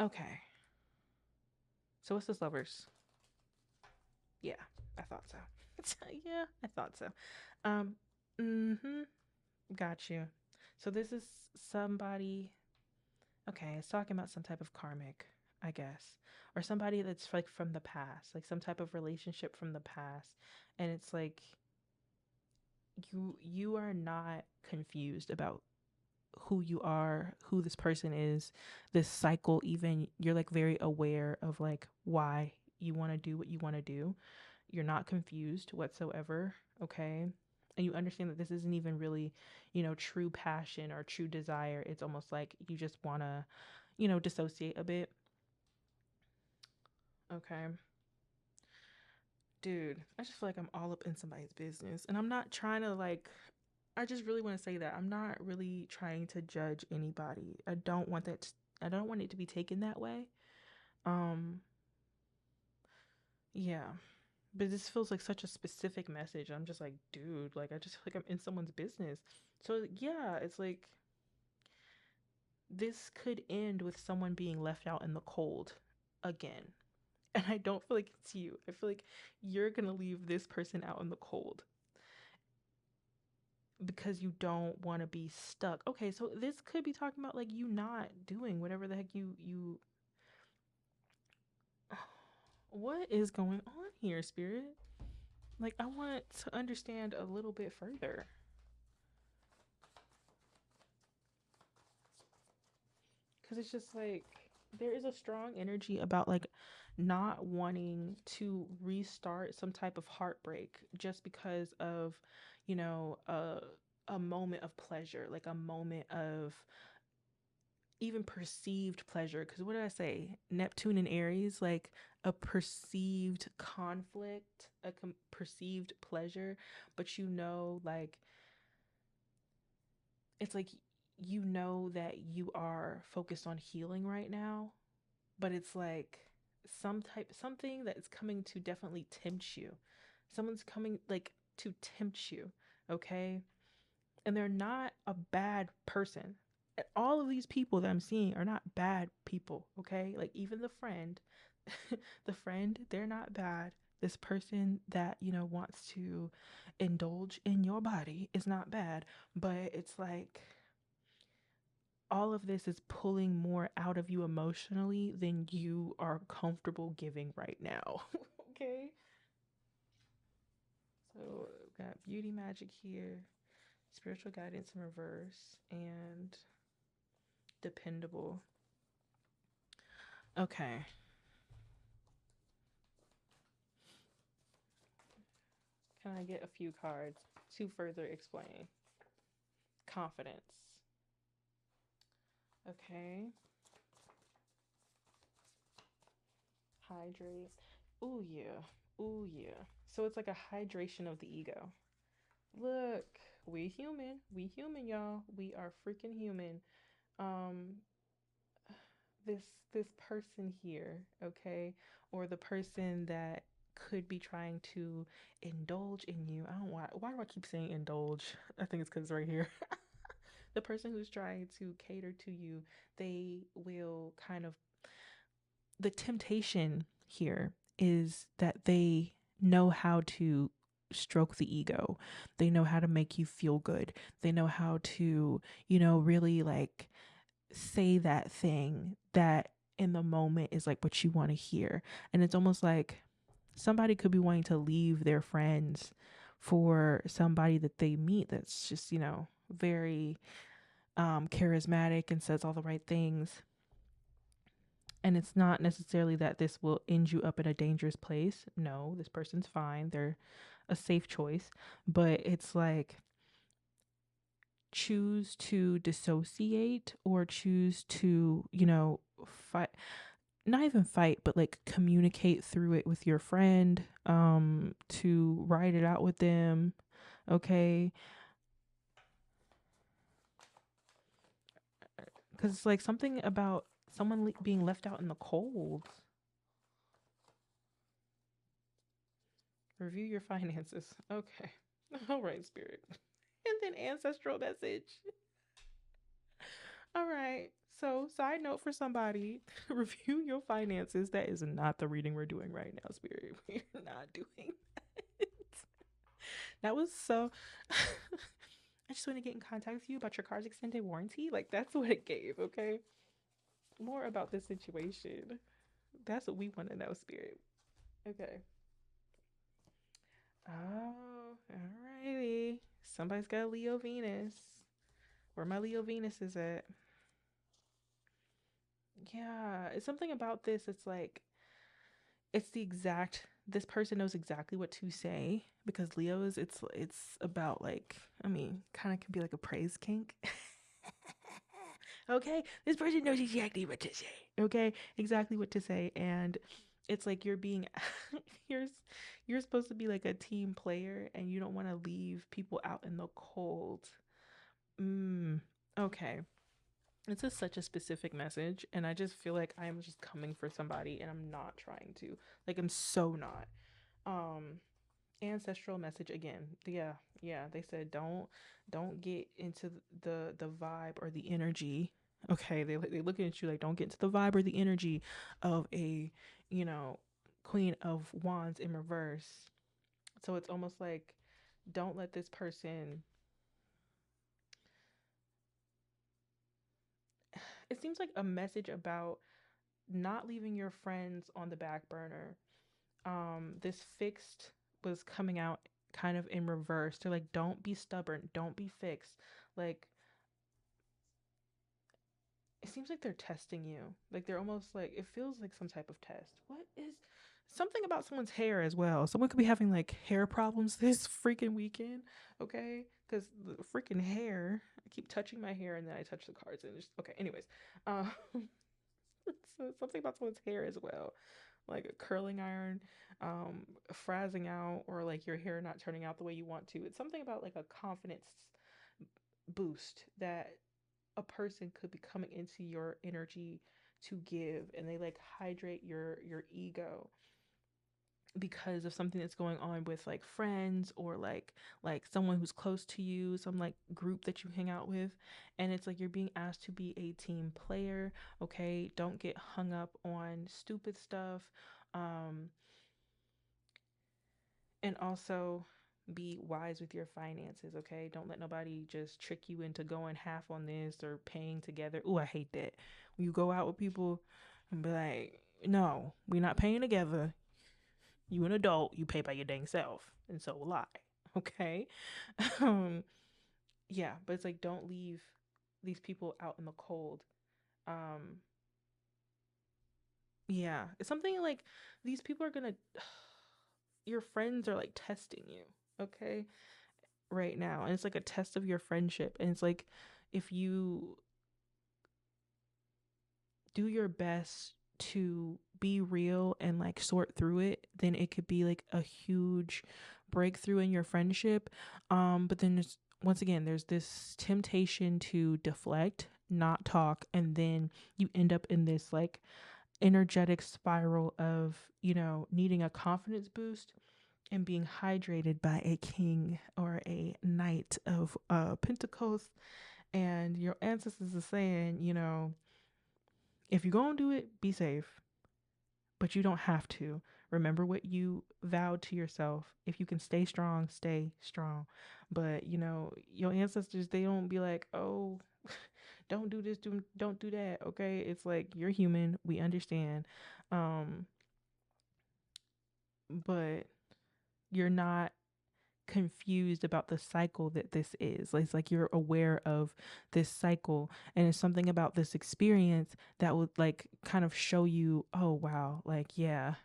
Okay. So what's this Lovers? Yeah, I thought so. Yeah, I thought so. Um, mm-hmm. Got you. So this is somebody. Okay, it's talking about some type of karmic, I guess, or somebody that's like from the past, like some type of relationship from the past, and it's like you are not confused about who you are, who this person is, this cycle. Even you're like very aware of like why you want to do what you want to do. You're not confused whatsoever, okay? And you understand that this isn't even really, true passion or true desire. It's almost like you just want to, dissociate a bit, okay? Dude, I just feel like I'm all up in somebody's business. And I'm not trying to like, I just really want to say that I'm not really trying to judge anybody. I don't want it to be taken that way. Um, yeah. But this feels like such a specific message. I'm just like, dude, like I just feel like I'm in someone's business. So yeah, it's like this could end with someone being left out in the cold again. And I don't feel like it's you. I feel like you're gonna leave this person out in the cold because you don't want to be stuck. Okay, so this could be talking about like you not doing whatever the heck you what is going on here, spirit? Like I want to understand a little bit further. Cuz it's just like there is a strong energy about like not wanting to restart some type of heartbreak just because of, you know, a moment of pleasure, like a moment of even perceived pleasure. Because what did I say? Neptune and Aries, like a perceived conflict, perceived pleasure, but like it's like that you are focused on healing right now, but it's like something that is coming to definitely tempt you. Someone's coming like to tempt you, okay? And they're not a bad person. All of these people that I'm seeing are not bad people, okay? Like even the friend, the friend, they're not bad. This person that, wants to indulge in your body is not bad, but it's like all of this is pulling more out of you emotionally than you are comfortable giving right now. Okay? So, we've got beauty magic here, spiritual guidance in reverse, and dependable. Okay. Can I get a few cards to further explain? Confidence. Okay. Hydrate. Ooh, yeah. Ooh, yeah. So it's like a hydration of the ego. Look, we human. We human, y'all. We are freaking human. Um, this this person here, okay, or the person that could be trying to indulge in you. I don't why do I keep saying indulge? I think it's because it's right here. The person who's trying to cater to you, they will kind of the temptation here is that they know how to stroke the ego. They know how to make you feel good. They know how to, really like say that thing that in the moment is like what you want to hear. And it's almost like somebody could be wanting to leave their friends for somebody that they meet that's just, very charismatic and says all the right things. And it's not necessarily that this will end you up in a dangerous place. No, this person's fine. They're a safe choice. But it's like choose to dissociate or choose to, fight, not even fight, but like communicate through it with your friend, to write it out with them. Okay. Because it's like something about someone being left out in the cold. Review your finances. Okay. All right, spirit. And then ancestral message. All right. So, side note for somebody, review your finances. That is not the reading we're doing right now, Spirit. We're not doing that. That was so. I just want to get in contact with you about your car's extended warranty. Like, that's what it gave, okay? More about the situation. That's what we want to know, Spirit. Okay. Oh, alrighty. Somebody's got a Leo Venus. Where my Leo Venus is at. Yeah, it's something about this. It's like it's the exact this person knows exactly what to say because Leo's it's about like I mean, kind of can be like a praise kink. Okay, this person knows exactly what to say. Okay, exactly what to say, and it's like you're being you're you're supposed to be like a team player, and you don't want to leave people out in the cold. Mm, okay, it's just such a specific message, and I just feel like I'm just coming for somebody, and I'm not trying to. Like I'm so not. Um, ancestral message again. Yeah, yeah. They said don't get into the vibe or the energy. Okay, they looking at you like don't get into the vibe or the energy of a you know Queen of Wands in reverse. So it's almost like don't let this person. It seems like a message about not leaving your friends on the back burner. This fixed was coming out kind of in reverse. They're like, don't be stubborn, don't be fixed. Like it seems like they're testing you. Like they're almost like it feels like some type of test. What is something about someone's hair as well? Someone could be having like hair problems this freaking weekend, okay? Because the freaking hair. I keep touching my hair and then I touch the cards and just okay. Anyways, um, so something about someone's hair as well, like a curling iron, frazzing out, or like your hair not turning out the way you want to. It's something about like a confidence boost that a person could be coming into your energy to give, and they like hydrate your ego because of something that's going on with like friends or like someone who's close to you, some like group that you hang out with, and it's like you're being asked to be a team player. Okay, don't get hung up on stupid stuff. um and also be wise with your finances. Okay, don't let nobody just trick you into going half on this or paying together. Ooh, I hate that when you go out with people and be like, no, we're not paying together. You an adult, you pay by your dang self, and so will I. Okay. um yeah, but it's like don't leave these people out in the cold. um yeah, it's something like these people are gonna your friends are like testing you, okay, right now, and it's like a test of your friendship, and it's like if you do your best to be real and like sort through it, then it could be like a huge breakthrough in your friendship. But then there's once again there's this temptation to deflect, not talk, and then you end up in this like energetic spiral of needing a confidence boost and being hydrated by a king or a knight of pentacles, and your ancestors are saying, if you're going to do it, be safe, but you don't have to. Remember what you vowed to yourself. If you can stay strong, stay strong. But, your ancestors, they don't be like, oh, don't do this, don't do that. Okay. It's like, you're human. We understand. Um, but you're not confused about the cycle that this is. It's like you're aware of this cycle, and it's something about this experience that would like kind of show you, oh wow, like yeah,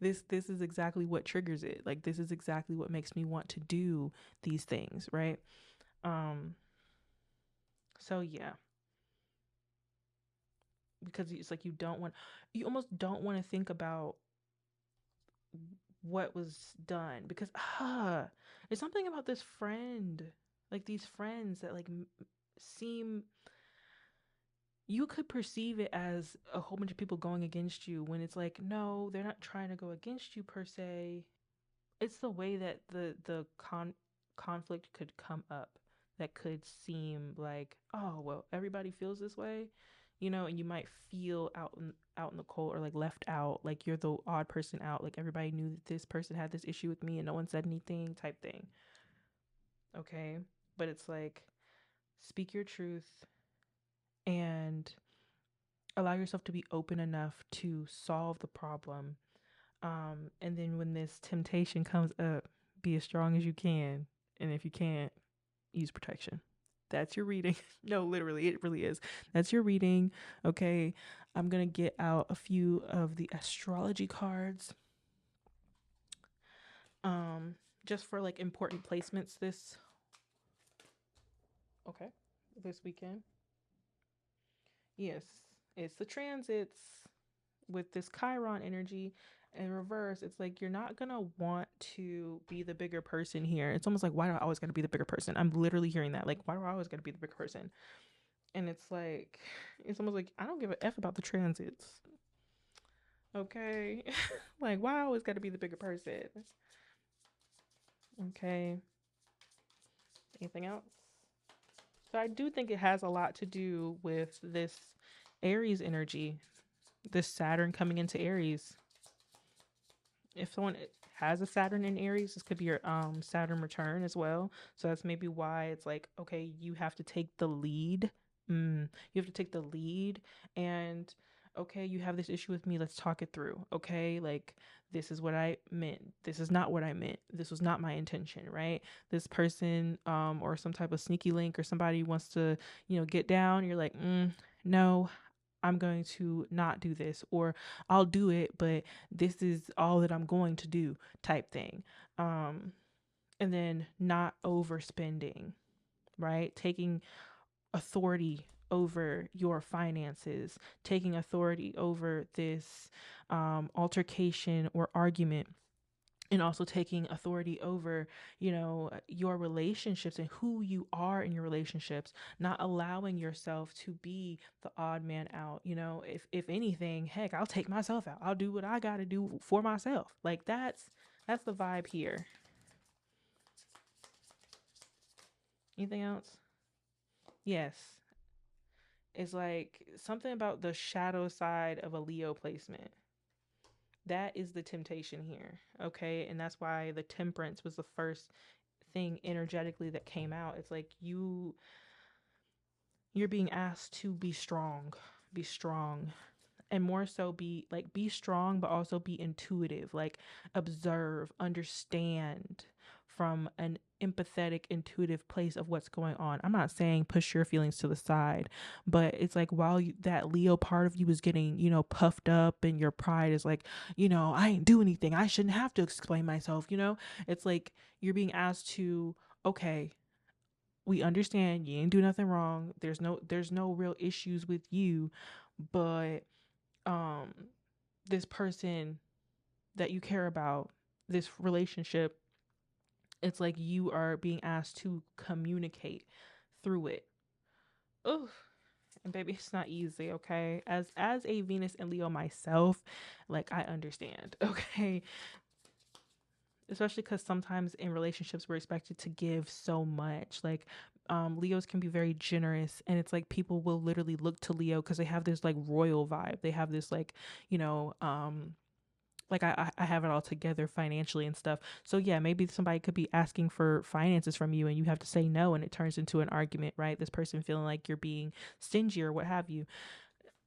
this is exactly what triggers it. Like this is exactly what makes me want to do these things, right? Um so yeah, because it's like you almost don't want to think about what was done because there's something about this friend, like these friends that like seem, you could perceive it as a whole bunch of people going against you when it's like no, they're not trying to go against you per se. It's the way that the conflict could come up that could seem like, oh, well, everybody feels this way, you know, and you might feel out in the cold, or like left out, like you're the odd person out, like everybody knew that this person had this issue with me and no one said anything type thing. Okay? But it's like, speak your truth and allow yourself to be open enough to solve the problem. And then when this temptation comes up, be as strong as you can. And if you can't, use protection. That's your reading. No, literally, it really is. That's your reading. Okay. I'm going to get out a few of the astrology cards. Um, just for like important placements okay, this weekend. Yes, it's the transits with this Chiron energy in reverse. It's like you're not gonna want to be the bigger person here. It's almost like, why do I always gotta be the bigger person? I'm literally hearing that. Like, why do I always gotta be the bigger person? And it's like, it's almost like, I don't give a F about the transits. Okay. Like, why I always gotta be the bigger person? Okay. Anything else? So I do think it has a lot to do with this Aries energy, this Saturn coming into Aries. If someone has a Saturn in Aries, this could be your Saturn return as well. So that's maybe why it's like, okay, you have to take the lead. You have to take the lead, and okay, you have this issue with me. Let's talk it through. Okay, like, this is what I meant. This is not what I meant. This was not my intention, right? This person, or some type of sneaky link, or somebody wants to, get down. You're like, no, I'm going to not do this, or I'll do it, but this is all that I'm going to do type thing. And then not overspending, right? Taking authority over your finances, taking authority over this altercation or argument, and also taking authority over, your relationships and who you are in your relationships, not allowing yourself to be the odd man out. If anything, heck, I'll take myself out. I'll do what I got to do for myself. Like, that's the vibe here. Anything else? Yes. It's like something about the shadow side of a Leo placement. That is the temptation here. Okay? And that's why the temperance was the first thing energetically that came out. It's like you're being asked to be strong. Be strong. And more so be strong, but also be intuitive. Like, observe, understand from an empathetic, intuitive place of what's going on. I'm not saying push your feelings to the side, but it's like, while that Leo part of you is getting, puffed up, and your pride is like, I ain't do anything, I shouldn't have to explain myself. It's like you're being asked to, okay, we understand you ain't do nothing wrong. There's no real issues with you, but um this person that you care about, this relationship, it's like you are being asked to communicate through it. Oh, and baby, it's not easy. Okay, as a Venus and Leo myself, like, I understand. Okay, especially because sometimes in relationships we're expected to give so much. Like, Leos can be very generous, and it's like people will literally look to Leo because they have this like royal vibe. They have this like, like, I have it all together financially and stuff. So yeah, maybe somebody could be asking for finances from you, and you have to say no, and it turns into an argument, right? This person feeling like you're being stingy or what have you.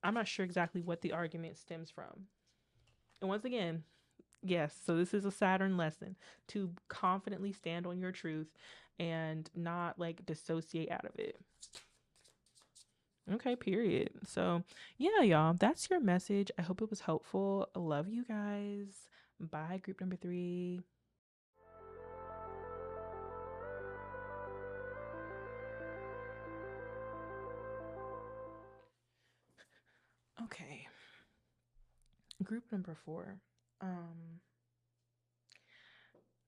I'm not sure exactly what the argument stems from. And once again, yes, so this is a Saturn lesson, to confidently stand on your truth and not like dissociate out of it. Okay, period. So, yeah, y'all, that's your message. I hope it was helpful. I love you guys. Bye, group number 3. Okay, group number 4. Um,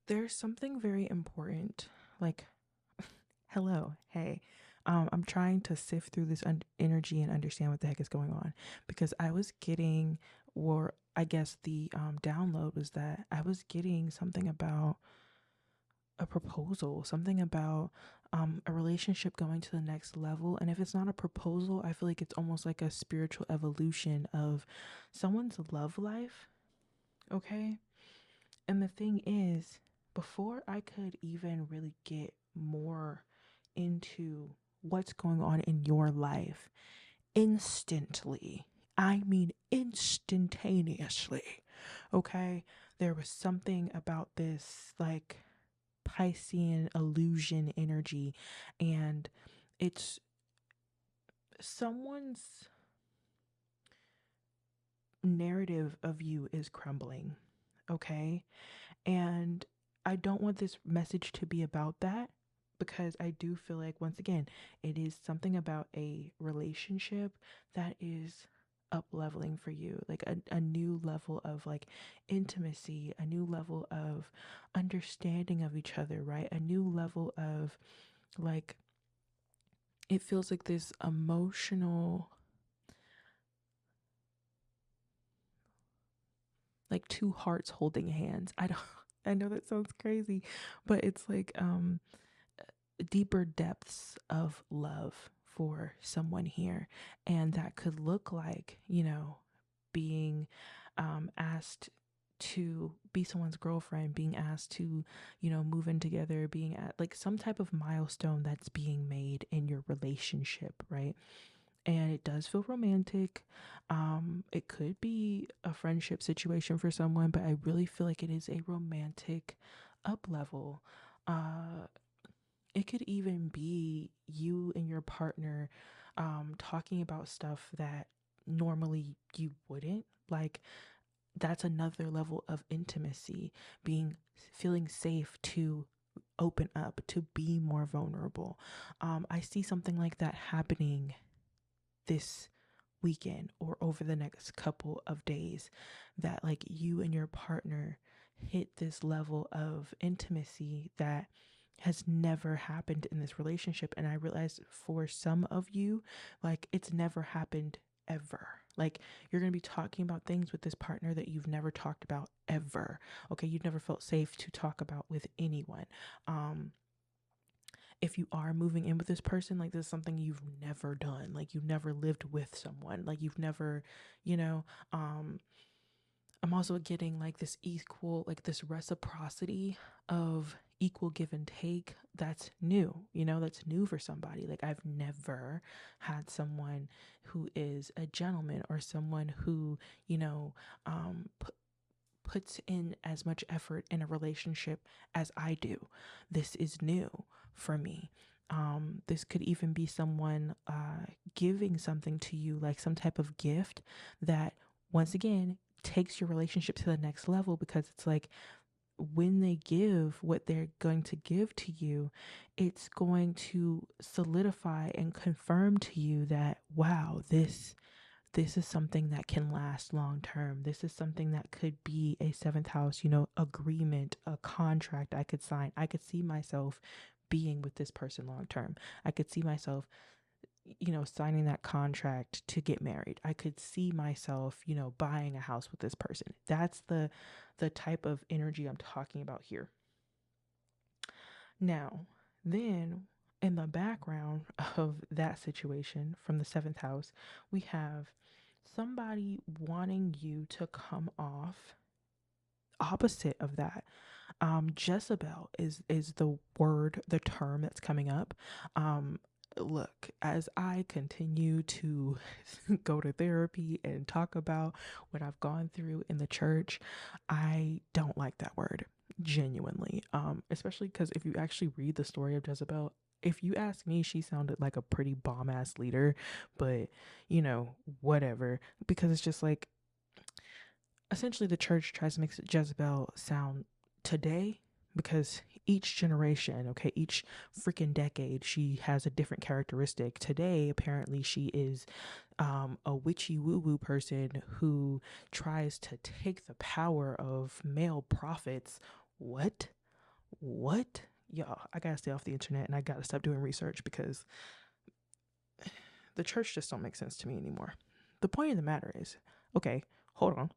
there's something very important. Like, hello, hey. I'm trying to sift through this energy and understand what the heck is going on, because I was getting, or I guess the download was that I was getting something about a proposal, something about a relationship going to the next level. And if it's not a proposal, I feel like it's almost like a spiritual evolution of someone's love life. Okay. And the thing is, before I could even really get more into what's going on in your life, instantly, I mean instantaneously, okay, there was something about this like Piscean illusion energy, and it's someone's narrative of you is crumbling, okay? And I don't want this message to be about that, because I do feel like, once again, it is something about a relationship that is up leveling for you, like a new level of like intimacy, a new level of understanding of each other, right? A new level of like, it feels like this emotional, like two hearts holding hands. I don't, I know that sounds crazy, but it's like deeper depths of love for someone here. And that could look like, you know, being asked to be someone's girlfriend, being asked to, you know, move in together, being at like some type of milestone that's being made in your relationship, right? And it does feel romantic. It could be a friendship situation for someone, but I really feel like it is a romantic up level. Uh, it could even be you and your partner talking about stuff that normally you wouldn't. Like, that's another level of intimacy, being feeling safe to open up, to be more vulnerable. I see something like that happening this weekend or over the next couple of days, that like you and your partner hit this level of intimacy that has never happened in this relationship. And I realized for some of you, like, it's never happened ever. Like, you're going to be talking about things with this partner that you've never talked about ever. Okay, you've never felt safe to talk about with anyone. If you are moving in with this person, like, this is something you've never done. Like, you've never lived with someone. Like, you've never, you know, I'm also getting like this equal, like this reciprocity of equal give and take. That's new, you know, that's new for somebody. Like, I've never had someone who is a gentleman, or someone who, you know, puts in as much effort in a relationship as I do. This is new for me. This could even be someone giving something to you, like some type of gift that, once again, takes your relationship to the next level, because it's like, when they give what they're going to give to you, it's going to solidify and confirm to you that, wow, this is something that can last long term. This is something that could be a seventh house, you know, agreement, a contract I could sign. I could see myself being with this person long term. I could see myself, you know, signing that contract to get married. I could see myself, you know, buying a house with this person. That's the type of energy I'm talking about here. Now, then, in the background of that situation from the seventh house, we have somebody wanting you to come off opposite of that. Jezebel is the word, the term that's coming up. Look, as I continue to go to therapy and talk about what I've gone through in the church, I don't like that word, genuinely. Especially because if you actually read the story of Jezebel, if you ask me, she sounded like a pretty bomb ass leader, but you know, whatever. Because it's just like, essentially the church tries to make Jezebel sound today, because each generation, okay, each freaking decade, she has a different characteristic. Today, apparently, she is a witchy woo woo person who tries to take the power of male prophets. What? What? Y'all, I gotta stay off the internet and I gotta stop doing research, because the church just don't make sense to me anymore. The point of the matter is, okay, hold on.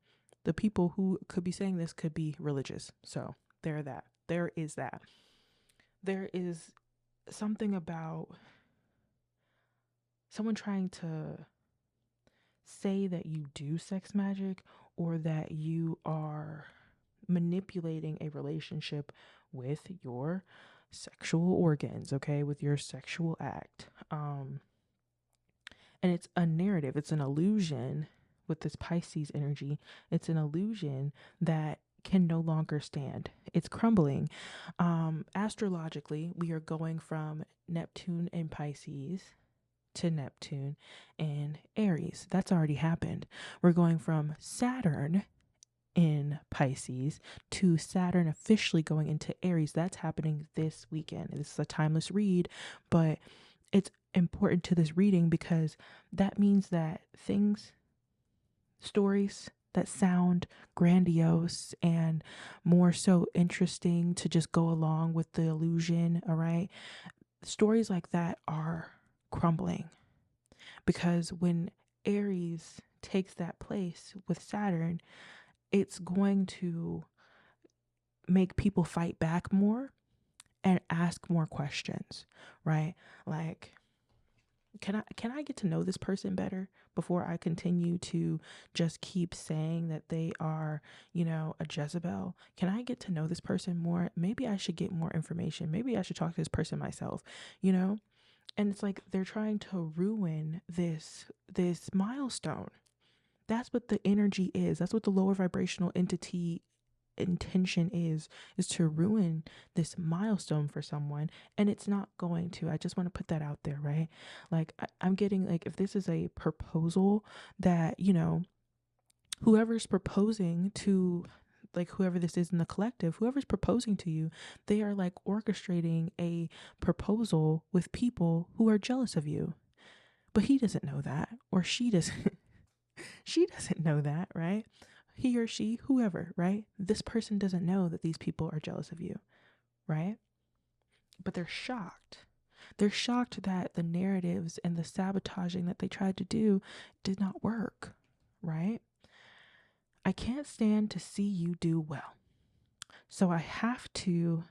The people who could be saying this could be religious. So there is that. There is something about someone trying to say that you do sex magic or that you are manipulating a relationship with your sexual organs, okay, with your sexual act. And it's a narrative, it's an illusion with this Pisces energy. It's an illusion that can no longer stand. It's crumbling. Astrologically, we are going from Neptune and Pisces to Neptune and Aries. That's already happened. We're going from Saturn in Pisces to Saturn officially going into Aries. That's happening this weekend. This is a timeless read, but it's important to this reading because that means that things, stories that sound grandiose and more so interesting to just go along with the illusion, all right? Stories like that are crumbling because when Aries takes that place with Saturn, it's going to make people fight back more and ask more questions, right? Like, can I get to know this person better before I continue to just keep saying that they are, a Jezebel? Can I get to know this person more? Maybe I should get more information. Maybe I should talk to this person myself, you know? And it's like they're trying to ruin this milestone. That's what the energy is. That's what the lower vibrational entity intention is to ruin this milestone for someone, and it's not going to. I just want to put that out there, right? Like I'm getting, like, if this is a proposal that whoever's proposing to, like, whoever this is in the collective, whoever's proposing to you, they are like orchestrating a proposal with people who are jealous of you, but he doesn't know that, or she doesn't. She doesn't know that, right? He or she, whoever, right? This person doesn't know that these people are jealous of you, right? But they're shocked. They're shocked that the narratives and the sabotaging that they tried to do did not work, right? I can't stand to see you do well. So I have to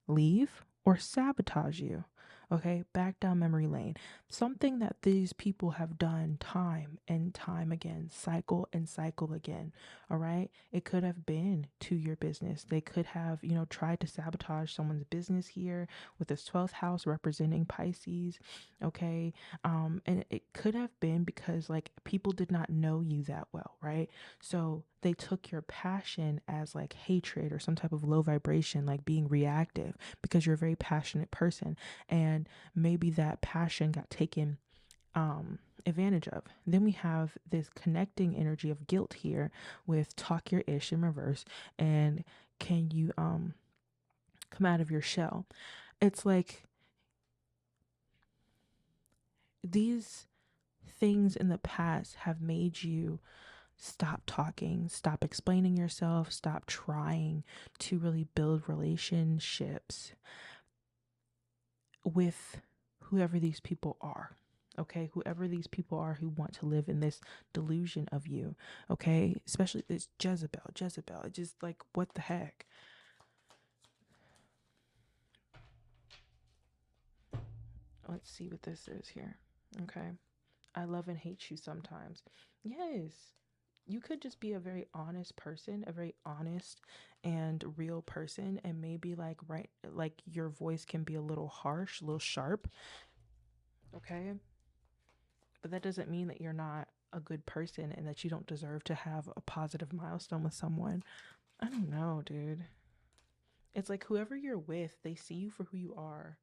leave or sabotage you. Okay, back down memory lane. Something that these people have done time and time again, cycle and cycle again. All right, it could have been to your business. They could have, tried to sabotage someone's business here with this 12th house representing Pisces. Okay, and it could have been because, like, people did not know you that well, right? So they took your passion as like hatred or some type of low vibration, like being reactive, because you're a very passionate person, and maybe that passion got taken advantage of. Then we have this connecting energy of guilt here with talk your ish in reverse, and can you come out of your shell? It's like these things in the past have made you stop talking, stop explaining yourself, stop trying to really build relationships with whoever these people are. Okay, whoever these people are who want to live in this delusion of you. Okay, especially this Jezebel. It's just like, what the heck? Let's see what this is here. Okay, I love and hate you sometimes. Yes, you could just be a very honest person, a very honest and real person, and maybe like, right, like your voice can be a little harsh, a little sharp. Okay, but that doesn't mean that you're not a good person and that you don't deserve to have a positive milestone with someone. I don't know, dude. It's like whoever you're with, they see you for who you are.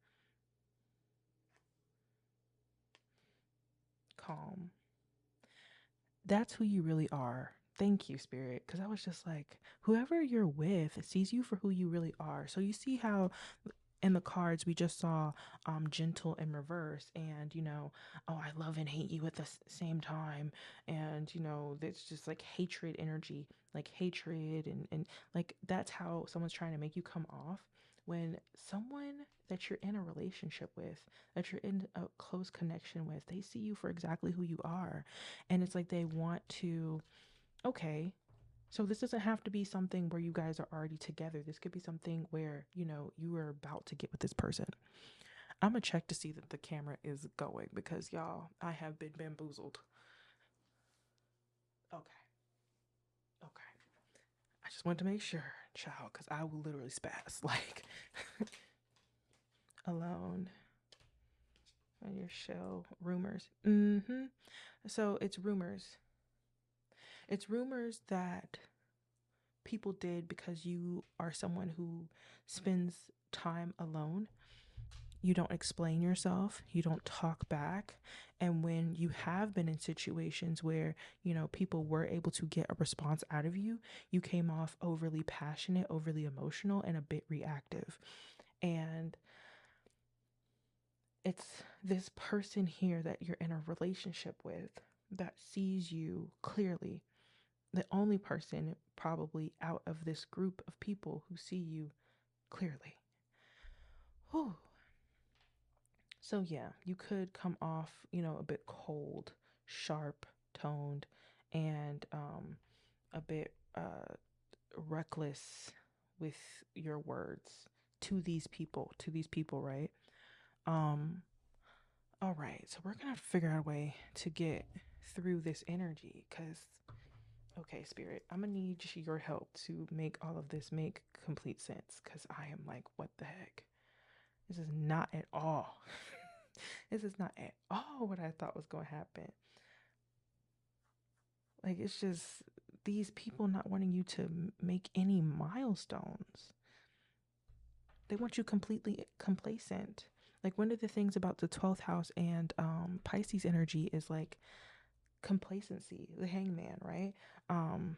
Calm. That's who you really are. Thank you, Spirit. Because I was just like, whoever you're with sees you for who you really are. So you see how in the cards we just saw gentle in reverse, and oh, I love and hate you at the same time, and it's just like hatred energy, like hatred, and like that's how someone's trying to make you come off when someone that you're in a relationship with, that you're in a close connection with, they see you for exactly who you are. And it's like they want to, okay, so this doesn't have to be something where you guys are already together. This could be something where, you are about to get with this person. I'm gonna check to see that the camera is going because y'all, I have been bamboozled. Okay, okay. I just wanted to make sure, child, because I will literally spaz. Like, alone on your show. Rumors. Mm-hmm. So it's rumors. It's rumors that people did because you are someone who spends time alone. You don't explain yourself, you don't talk back. And when you have been in situations where, people were able to get a response out of you, you came off overly passionate, overly emotional, and a bit reactive. And it's this person here that you're in a relationship with that sees you clearly. The only person probably out of this group of people who see you clearly. Whew. So yeah, you could come off, a bit cold, sharp toned, and a bit reckless with your words to these people, right? Um, all right, so we're gonna figure out a way to get through this energy, because okay, spirit, I'm gonna need your help to make all of this make complete sense, because I am like, what the heck? This is not at all. This is not at all what I thought was going to happen. Like, it's just these people not wanting you to make any milestones. They want you completely complacent. Like, one of the things about the 12th house and Pisces energy is like complacency, the hangman, right? Um,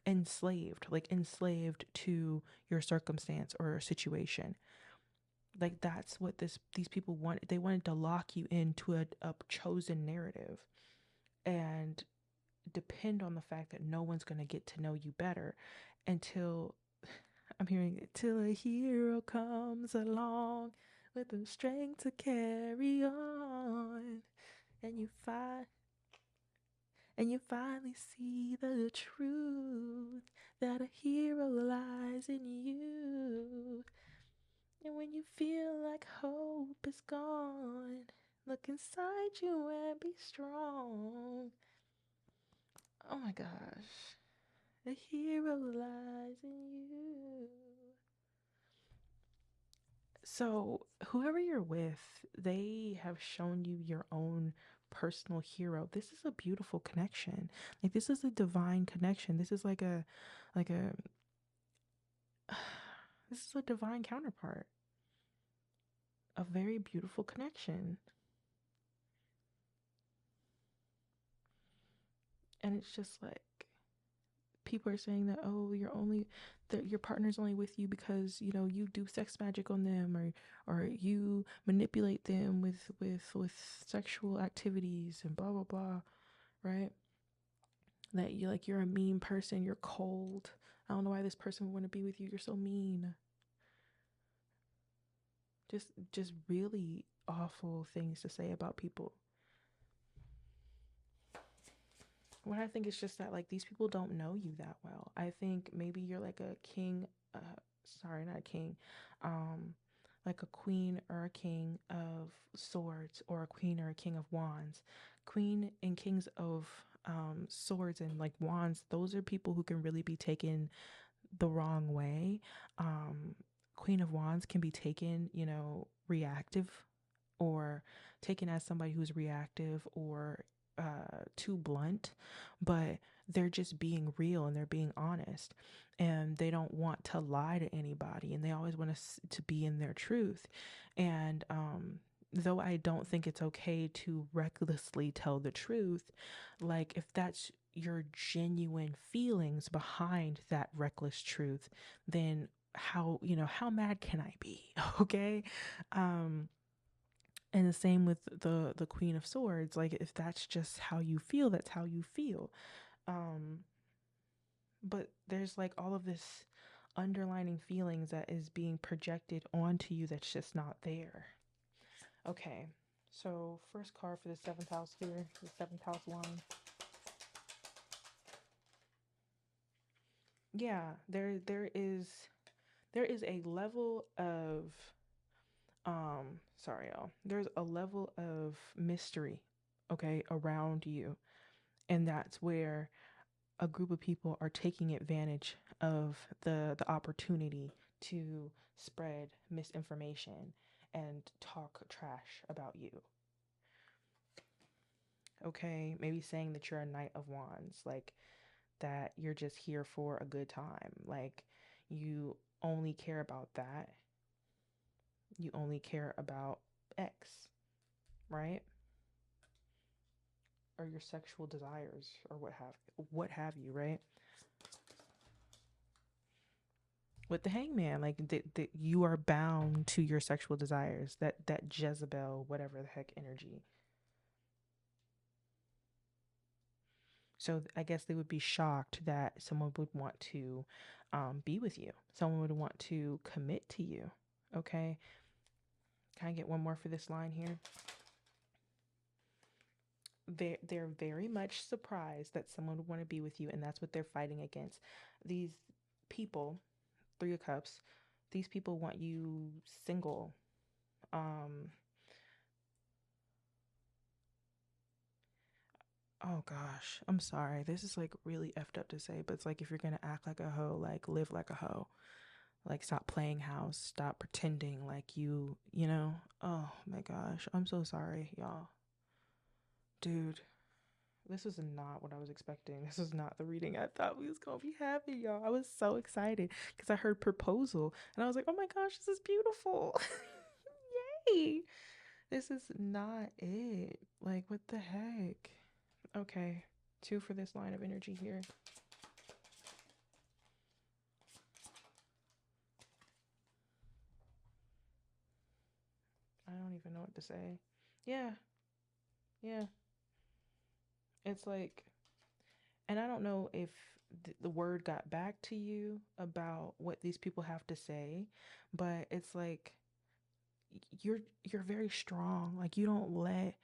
enslaved to your circumstance or situation. Like, that's what these people wanted. They wanted to lock you into a chosen narrative and depend on the fact that no one's going to get to know you better until I'm hearing it, till a hero comes along with the strength to carry on, and you finally see the truth that a hero lies in you. And when you feel like hope is gone, look inside you and be strong. Oh my gosh. The hero lies in you. So, whoever you're with, they have shown you your own personal hero. This is a beautiful connection. Like, this is a divine connection. This is like a, this is a divine counterpart. A very beautiful connection. And it's just like, people are saying that, oh, that your partner's only with you because you do sex magic on them, or you manipulate them with sexual activities and blah blah blah, right? That you're a mean person, you're cold. I don't know why this person would want to be with you, you're so mean. Just really awful things to say about people. What I think is just that, like, these people don't know you that well. I think maybe you're like a king, sorry, not a king, um, like a queen or a king of swords, or a queen or a king of wands. Queen and kings of swords and like wands, those are people who can really be taken the wrong way. Um, Queen of wands can be taken, reactive, or taken as somebody who's reactive or too blunt, but they're just being real and they're being honest, and they don't want to lie to anybody, and they always want to be in their truth. And though I don't think it's okay to recklessly tell the truth, like, if that's your genuine feelings behind that reckless truth, then how mad can I be? Okay. And the same with the Queen of Swords. Like, if that's just how you feel, that's how you feel. Um, but there's like all of this underlining feelings that is being projected onto you that's just not there. Okay. So first card for the seventh house here, the seventh house line. Yeah, there is a level of Sorry, y'all. There's a level of mystery, okay, around you. And that's where a group of people are taking advantage of the opportunity to spread misinformation and talk trash about you. Okay, maybe saying that you're a knight of wands, like that you're just here for a good time, like you only care about that, you only care about X, right? Or your sexual desires or what have you, right? With the hangman, like that you are bound to your sexual desires, that Jezebel whatever the heck energy. So I guess they would be shocked that someone would want to be with you, someone would want to commit to you. Okay, can I get one more for this line here? They're very much surprised that someone would want to be with you, and that's what they're fighting against. These people, Three of Cups, these people want you single. um oh gosh, I'm sorry, this is like really effed up to say, but it's like, if you're gonna act like a hoe, like live like a hoe. Like, stop playing house, stop pretending like you know. Oh my gosh, I'm so sorry, y'all. Dude, this was not what I was expecting. This was not the reading I thought we was gonna be having, y'all. I was so excited because I heard proposal and I was like, oh my gosh, this is beautiful. Yay. This is not it. Like, what the heck? Okay, two for this line of energy here. I don't even know what to say. Yeah, yeah. It's like, and I don't know if the word got back to you about what these people have to say, but it's like you're very strong. Like, you don't let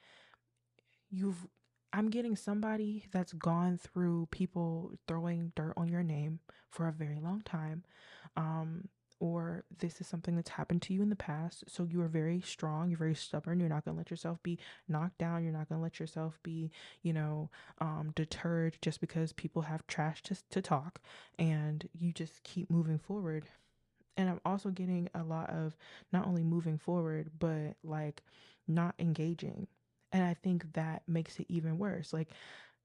you've I'm getting somebody that's gone through people throwing dirt on your name for a very long time. Um, or this is something that's happened to you in the past. So you are very strong, you're very stubborn, you're not gonna let yourself be knocked down, you're not gonna let yourself be, you know, deterred just because people have trash to talk, and you just keep moving forward. And I'm also getting a lot of not only moving forward, but like not engaging. And I think that makes it even worse. Like,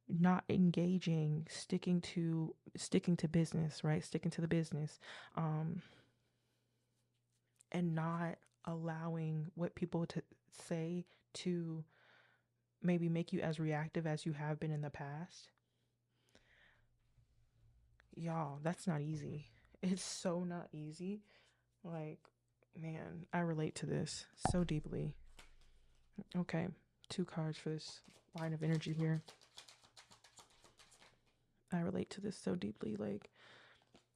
not engaging, sticking to business, right? Sticking to the business. Um, and not allowing what people to say to maybe make you as reactive as you have been in the past. Y'all, that's not easy. It's so not easy. Like, man, I relate to this so deeply. Okay, two cards for this line of energy here. I relate to this so deeply. Like,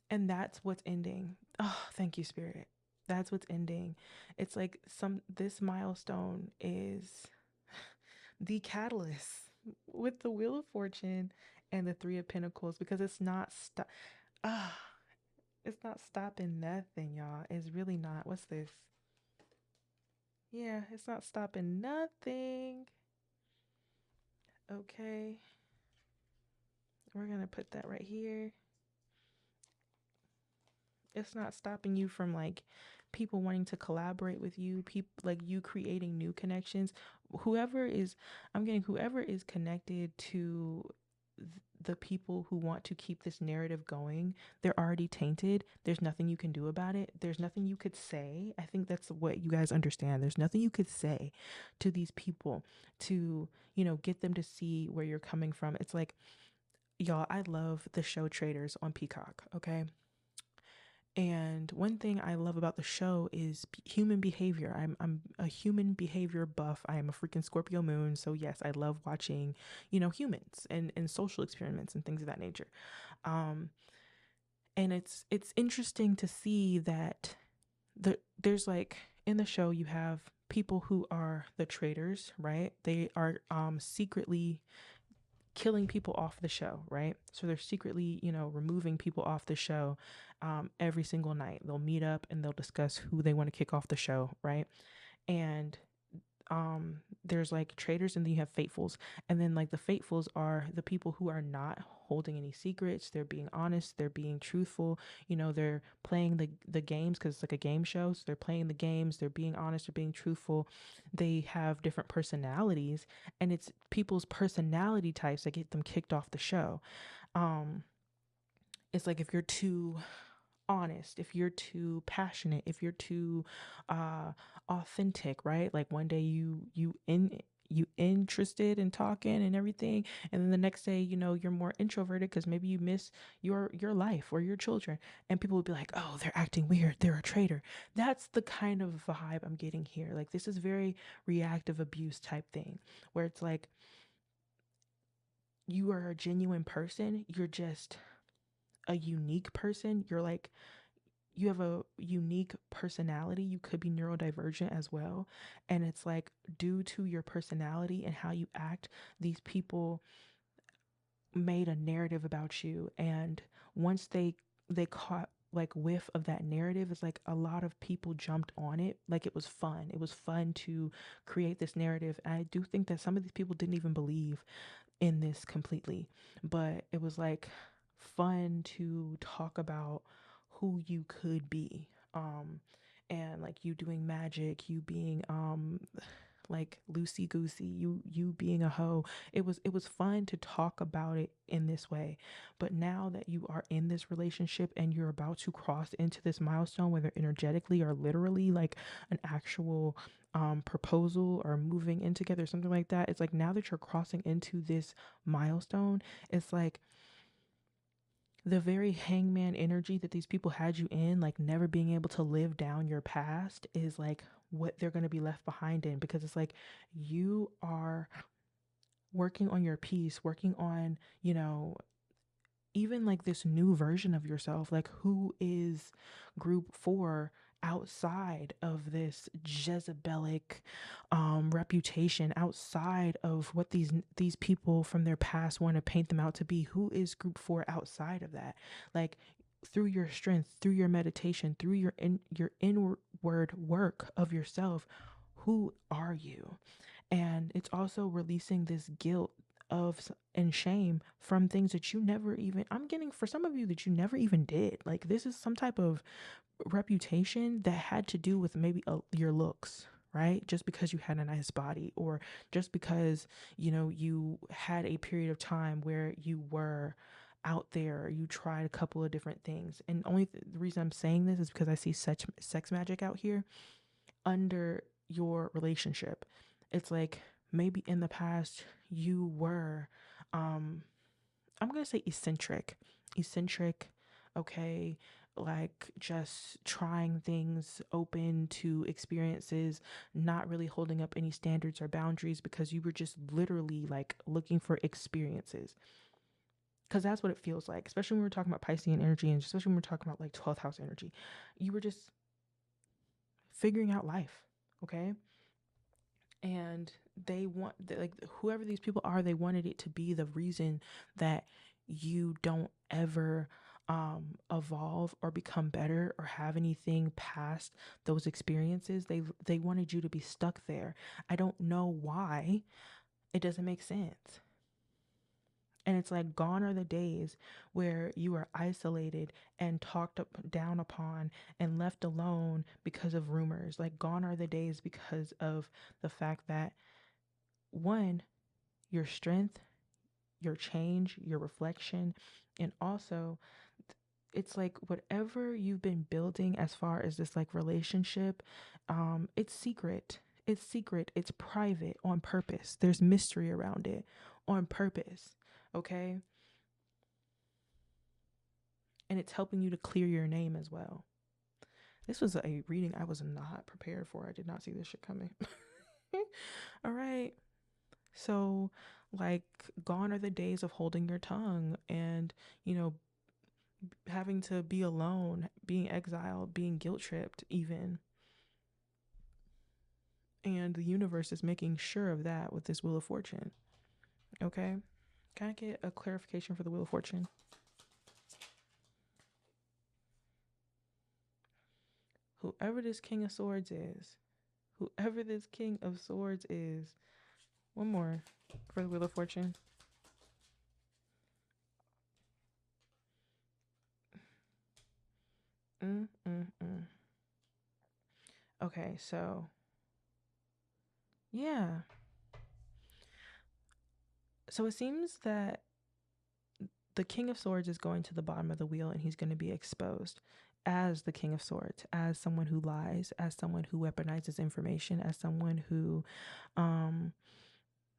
and that's what's ending. Oh, thank you, Spirit. That's what's ending. It's like this milestone is the catalyst with the Wheel of Fortune and the Three of Pentacles, because ah, it's not stopping nothing, y'all. It's really not. What's this? Yeah, it's not stopping nothing. Okay. We're going to put that right here. It's not stopping you from like people wanting to collaborate with you, people like you creating new connections. Whoever is connected to the people who want to keep this narrative going, they're already tainted. There's nothing you can do about it. There's nothing you could say. I think that's what you guys understand. There's nothing you could say to these people to, get them to see where you're coming from. It's like, y'all, I love the show Traders on Peacock, okay? And one thing I love about the show is human behavior. I'm a human behavior buff. I am a freaking Scorpio moon. So yes, I love watching, humans and social experiments and things of that nature. Um, and it's interesting to see that there's like, in the show you have people who are the traders, right? They are secretly killing people off the show, right? So they're secretly, removing people off the show every single night. They'll meet up and they'll discuss who they want to kick off the show, right? And there's like traitors, and then you have faithfuls. And then like the faithfuls are the people who are not holding any secrets. They're being honest, they're being truthful. They're playing the games, because it's like a game show. So they're playing the games, they're being honest, they're being truthful. They have different personalities, and it's people's personality types that get them kicked off the show. um it's like if you're too honest, if you're too passionate, if you're too uh authentic, right? Like one day you interested in talking and everything, and then the next day, you're more introverted because maybe you miss your life or your children, and people would be like, oh, they're acting weird, they're a traitor. That's the kind of vibe I'm getting here. Like, this is very reactive abuse type thing, where it's like, you are a genuine person, you're just a unique person. You're like, you have a unique personality. You could be neurodivergent as well. And it's like, due to your personality and how you act, these people made a narrative about you. And once they caught like whiff of that narrative, it's like a lot of people jumped on it. Like, it was fun. It was fun to create this narrative. And I do think that some of these people didn't even believe in this completely, but it was like fun to talk about who you could be. And like, you doing magic, you being like loosey goosey, you being a hoe. It was fun to talk about it in this way. But now that you are in this relationship and you're about to cross into this milestone, whether energetically or literally, like an actual proposal or moving in together, something like that, it's like, now that you're crossing into this milestone, it's like the very hangman energy that these people had you in, like never being able to live down your past, is like what they're going to be left behind in. Because it's like, you are working on your peace, working on, even like this new version of yourself. Like, who is group 4 outside of this Jezebelic reputation, outside of what these people from their past want to paint them out to be? Who is group 4 outside of that? Like, through your strength, through your meditation, through your inward work of yourself, who are you? And it's also releasing this guilt of and shame from things that you never even, I'm getting, for some of you, that you never even did. Like, this is some type of reputation that had to do with maybe your looks, right? Just because you had a nice body, or just because you had a period of time where you were out there, you tried a couple of different things. And the reason I'm saying this is because I see such sex magic out here under your relationship. It's like, maybe in the past you were I'm going to say eccentric, okay? Like, just trying things, open to experiences, not really holding up any standards or boundaries, because you were just literally like looking for experiences. Because that's what it feels like, especially when we're talking about Piscean energy, and especially when we're talking about like 12th house energy. You were just figuring out life, okay? And they want, like, whoever these people are, they wanted it to be the reason that you don't ever evolve or become better or have anything past those experiences. They wanted you to be stuck there. I don't know why. It doesn't make sense. And it's like, gone are the days where you are isolated and down upon and left alone because of rumors. Like, gone are the days because of the fact that, one, your strength, your change, your reflection, and also, it's like, whatever you've been building as far as this like relationship, it's secret. It's secret. It's private on purpose. There's mystery around it on purpose. Okay? And it's helping you to clear your name as well. This was a reading I was not prepared for. I did not see this shit coming. All right. So, like, gone are the days of holding your tongue and, having to be alone, being exiled, being guilt tripped, even. And the universe is making sure of that with this Wheel of Fortune. Okay? Can I get a clarification for the Wheel of Fortune? Whoever this King of Swords is, Whoever this King of Swords is. One more for the Wheel of Fortune. Mm, mm, mm. Okay, so yeah. So it seems that the King of Swords is going to the bottom of the wheel and he's going to be exposed as the King of Swords, as someone who lies, as someone who weaponizes information, as someone who um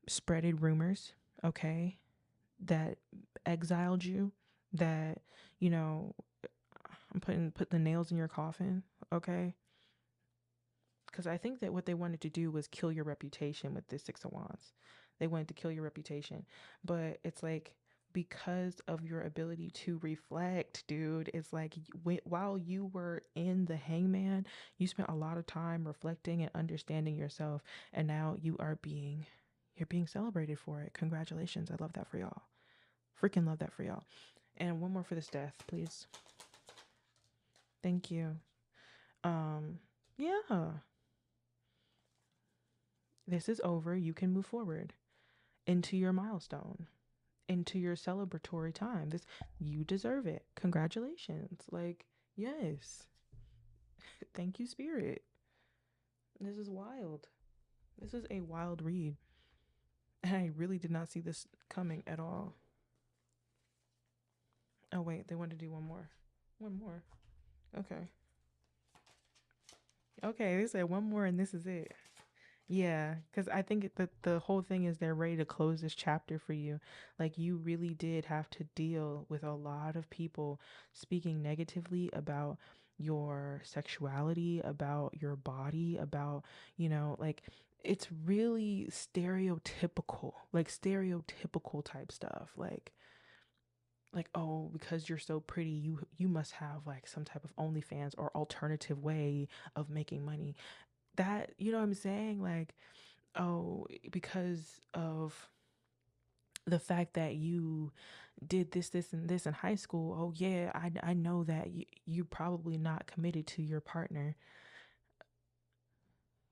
spreaded rumors, okay, that exiled you, that, you know, put the nails in your coffin, okay? Because I think that what they wanted to do was kill your reputation with this Six of Wands. They wanted to kill your reputation. But it's like, because of your ability to reflect, dude, it's like while you were in the Hangman, you spent a lot of time reflecting and understanding yourself. And now you're being celebrated for it. Congratulations. I love that for y'all. Freaking love that for y'all. And one more for this death, please. Thank you. Yeah. This is over. You can move forward into your milestone, into your celebratory time. This, you deserve it. Congratulations. Like, yes. Thank you, Spirit. This is wild. This is a wild read. And I really did not see this coming at all. Oh, wait, they want to do one more. One more. Okay. Okay, they said one more and this is it. Yeah, because I think that the whole thing is they're ready to close this chapter for you. Like, you really did have to deal with a lot of people speaking negatively about your sexuality, about your body, about, like, it's really stereotypical, like stereotypical type stuff. Like, oh, because you're so pretty, you must have like some type of OnlyFans or alternative way of making money. That, you know what I'm saying? Like, oh, because of the fact that you did this and this in high school, oh yeah, I know that you're probably not committed to your partner.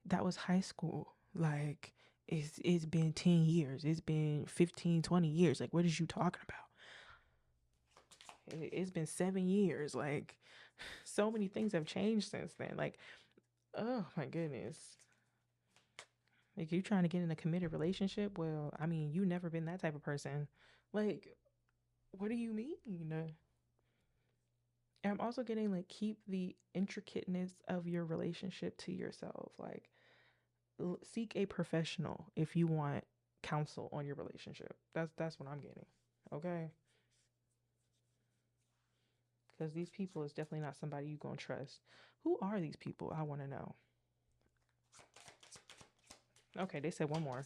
That was high school. Like, it's been 10 years, it's been 15, 20 years. Like, what is you talking about? It's been 7 years. Like, so many things have changed since then. Like, oh my goodness. Like, you trying to get in a committed relationship? Well, I mean, you never been that type of person. Like, what do you mean? And I'm also getting like, keep the intricateness of your relationship to yourself. Like, seek a professional if you want counsel on your relationship. That's what I'm getting. Okay? Because these people is definitely not somebody you gonna trust. Who are these people? I want to know. Okay, they said one more.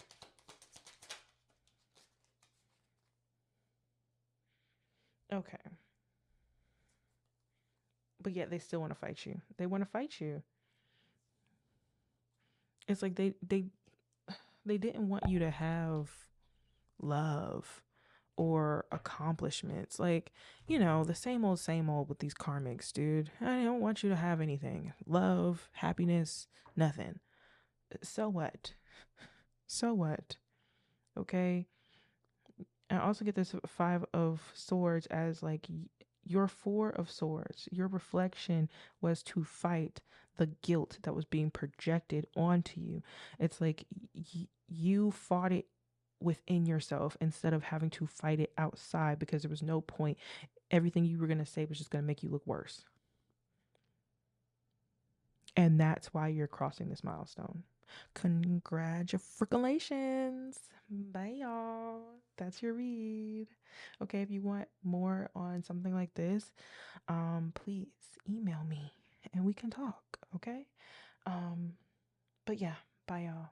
Okay. But yet they still want to fight you. They want to fight you. It's like they didn't want you to have love or accomplishments. Like, the same old with these karmics, dude. I don't want you to have anything. Love, happiness, nothing. So what? So what? Okay? I also get this Five of Swords as like your Four of Swords. Your reflection was to fight the guilt that was being projected onto you. It's like you fought it within yourself instead of having to fight it outside, because there was no point. Everything you were going to say was just going to make you look worse. And that's why you're crossing this milestone. Congratulations. Bye, y'all. That's your read. Okay, if you want more on something like this, please email me and we can talk, okay? But yeah, bye, y'all.